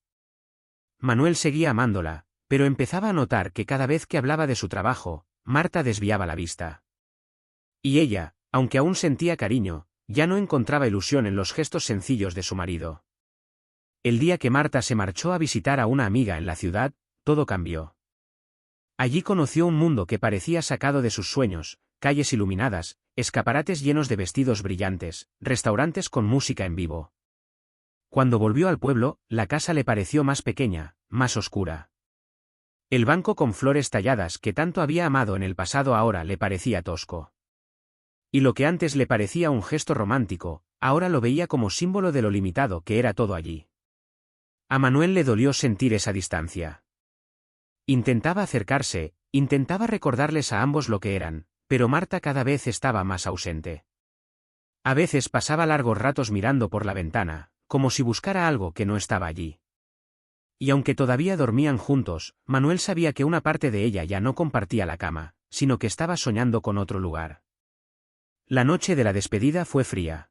Manuel seguía amándola, pero empezaba a notar que cada vez que hablaba de su trabajo, Marta desviaba la vista. Y ella, aunque aún sentía cariño, ya no encontraba ilusión en los gestos sencillos de su marido. El día que Marta se marchó a visitar a una amiga en la ciudad, todo cambió. Allí conoció un mundo que parecía sacado de sus sueños, calles iluminadas, escaparates llenos de vestidos brillantes, restaurantes con música en vivo. Cuando volvió al pueblo, la casa le pareció más pequeña, más oscura. El banco con flores talladas que tanto había amado en el pasado ahora le parecía tosco. Y lo que antes le parecía un gesto romántico, ahora lo veía como símbolo de lo limitado que era todo allí. A Manuel le dolió sentir esa distancia. Intentaba acercarse, intentaba recordarles a ambos lo que eran, pero Marta cada vez estaba más ausente. A veces pasaba largos ratos mirando por la ventana, como si buscara algo que no estaba allí. Y aunque todavía dormían juntos, Manuel sabía que una parte de ella ya no compartía la cama, sino que estaba soñando con otro lugar. La noche de la despedida fue fría.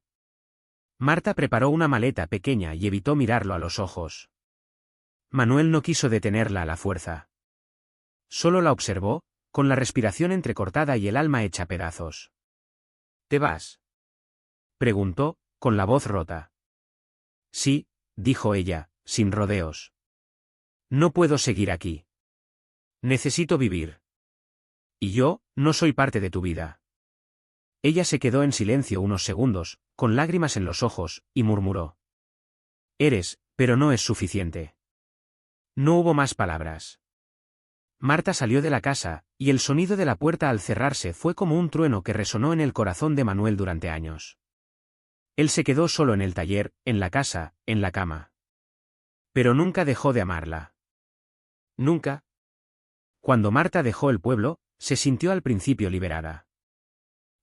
Marta preparó una maleta pequeña y evitó mirarlo a los ojos. Manuel no quiso detenerla a la fuerza. Solo la observó, con la respiración entrecortada y el alma hecha pedazos. ¿Te vas?, preguntó, con la voz rota. Sí, dijo ella, sin rodeos. No puedo seguir aquí. Necesito vivir. Y yo, no soy parte de tu vida. Ella se quedó en silencio unos segundos, con lágrimas en los ojos, y murmuró. Eres, pero no es suficiente. No hubo más palabras. Marta salió de la casa, y el sonido de la puerta al cerrarse fue como un trueno que resonó en el corazón de Manuel durante años. Él se quedó solo en el taller, en la casa, en la cama. Pero nunca dejó de amarla. Nunca. Cuando Marta dejó el pueblo, se sintió al principio liberada.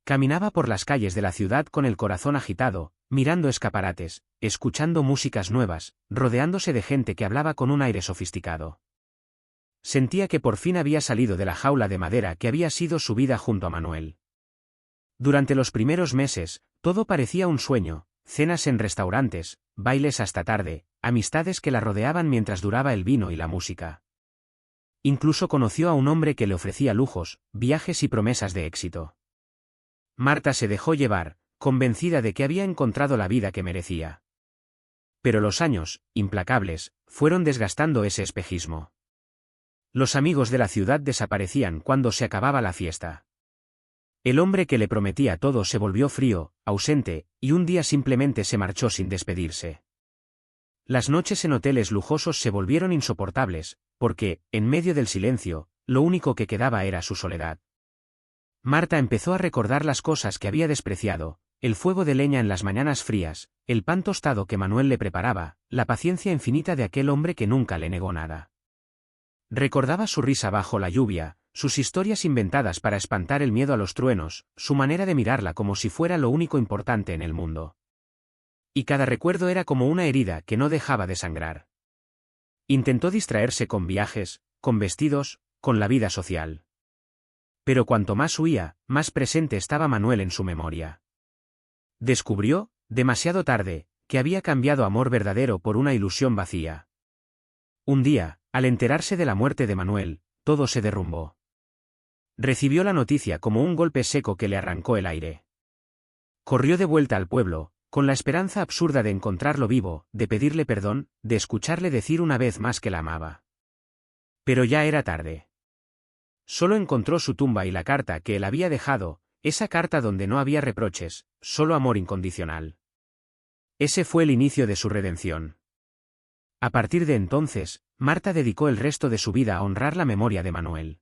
Caminaba por las calles de la ciudad con el corazón agitado, mirando escaparates, escuchando músicas nuevas, rodeándose de gente que hablaba con un aire sofisticado. Sentía que por fin había salido de la jaula de madera que había sido su vida junto a Manuel. Durante los primeros meses, todo parecía un sueño, cenas en restaurantes, bailes hasta tarde, amistades que la rodeaban mientras duraba el vino y la música. Incluso conoció a un hombre que le ofrecía lujos, viajes y promesas de éxito. Marta se dejó llevar, convencida de que había encontrado la vida que merecía. Pero los años, implacables, fueron desgastando ese espejismo. Los amigos de la ciudad desaparecían cuando se acababa la fiesta. El hombre que le prometía todo se volvió frío, ausente, y un día simplemente se marchó sin despedirse. Las noches en hoteles lujosos se volvieron insoportables, porque, en medio del silencio, lo único que quedaba era su soledad. Marta empezó a recordar las cosas que había despreciado, el fuego de leña en las mañanas frías, el pan tostado que Manuel le preparaba, la paciencia infinita de aquel hombre que nunca le negó nada. Recordaba su risa bajo la lluvia, sus historias inventadas para espantar el miedo a los truenos, su manera de mirarla como si fuera lo único importante en el mundo. Y cada recuerdo era como una herida que no dejaba de sangrar. Intentó distraerse con viajes, con vestidos, con la vida social. Pero cuanto más huía, más presente estaba Manuel en su memoria. Descubrió, demasiado tarde, que había cambiado amor verdadero por una ilusión vacía. Un día, al enterarse de la muerte de Manuel, todo se derrumbó. Recibió la noticia como un golpe seco que le arrancó el aire. Corrió de vuelta al pueblo, con la esperanza absurda de encontrarlo vivo, de pedirle perdón, de escucharle decir una vez más que la amaba. Pero ya era tarde. Solo encontró su tumba y la carta que él había dejado, esa carta donde no había reproches, solo amor incondicional. Ese fue el inicio de su redención. A partir de entonces, Marta dedicó el resto de su vida a honrar la memoria de Manuel.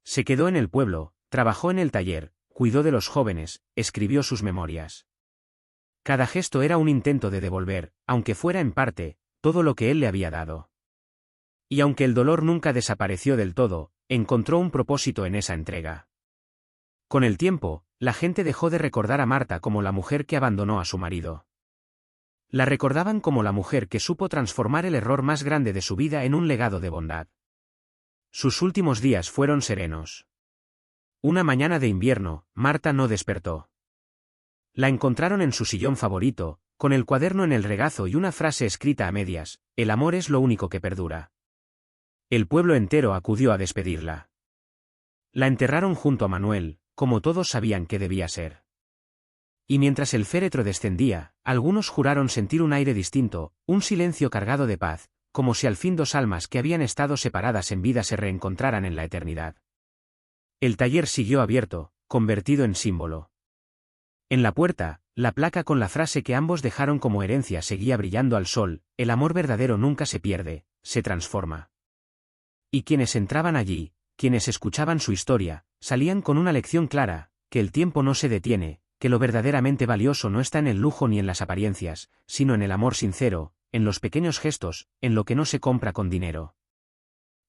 Se quedó en el pueblo, trabajó en el taller, cuidó de los jóvenes, escribió sus memorias. Cada gesto era un intento de devolver, aunque fuera en parte, todo lo que él le había dado. Y aunque el dolor nunca desapareció del todo, encontró un propósito en esa entrega. Con el tiempo, la gente dejó de recordar a Marta como la mujer que abandonó a su marido. La recordaban como la mujer que supo transformar el error más grande de su vida en un legado de bondad. Sus últimos días fueron serenos. Una mañana de invierno, Marta no despertó. La encontraron en su sillón favorito, con el cuaderno en el regazo y una frase escrita a medias: el amor es lo único que perdura. El pueblo entero acudió a despedirla. La enterraron junto a Manuel, como todos sabían que debía ser. Y mientras el féretro descendía, algunos juraron sentir un aire distinto, un silencio cargado de paz, como si al fin dos almas que habían estado separadas en vida se reencontraran en la eternidad. El taller siguió abierto, convertido en símbolo. En la puerta, la placa con la frase que ambos dejaron como herencia seguía brillando al sol: el amor verdadero nunca se pierde, se transforma. Y quienes entraban allí, quienes escuchaban su historia, salían con una lección clara: que el tiempo no se detiene, que lo verdaderamente valioso no está en el lujo ni en las apariencias, sino en el amor sincero, en los pequeños gestos, en lo que no se compra con dinero.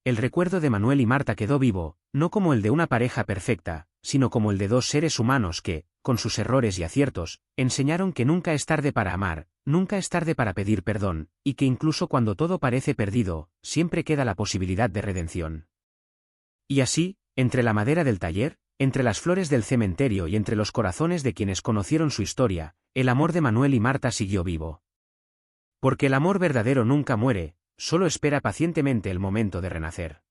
El recuerdo de Manuel y Marta quedó vivo, no como el de una pareja perfecta, sino como el de dos seres humanos que, con sus errores y aciertos, enseñaron que nunca es tarde para amar, nunca es tarde para pedir perdón, y que incluso cuando todo parece perdido, siempre queda la posibilidad de redención. Y así, Entre la madera del taller, entre las flores del cementerio y entre los corazones de quienes conocieron su historia, el amor de Manuel y Marta siguió vivo. Porque el amor verdadero nunca muere, solo espera pacientemente el momento de renacer.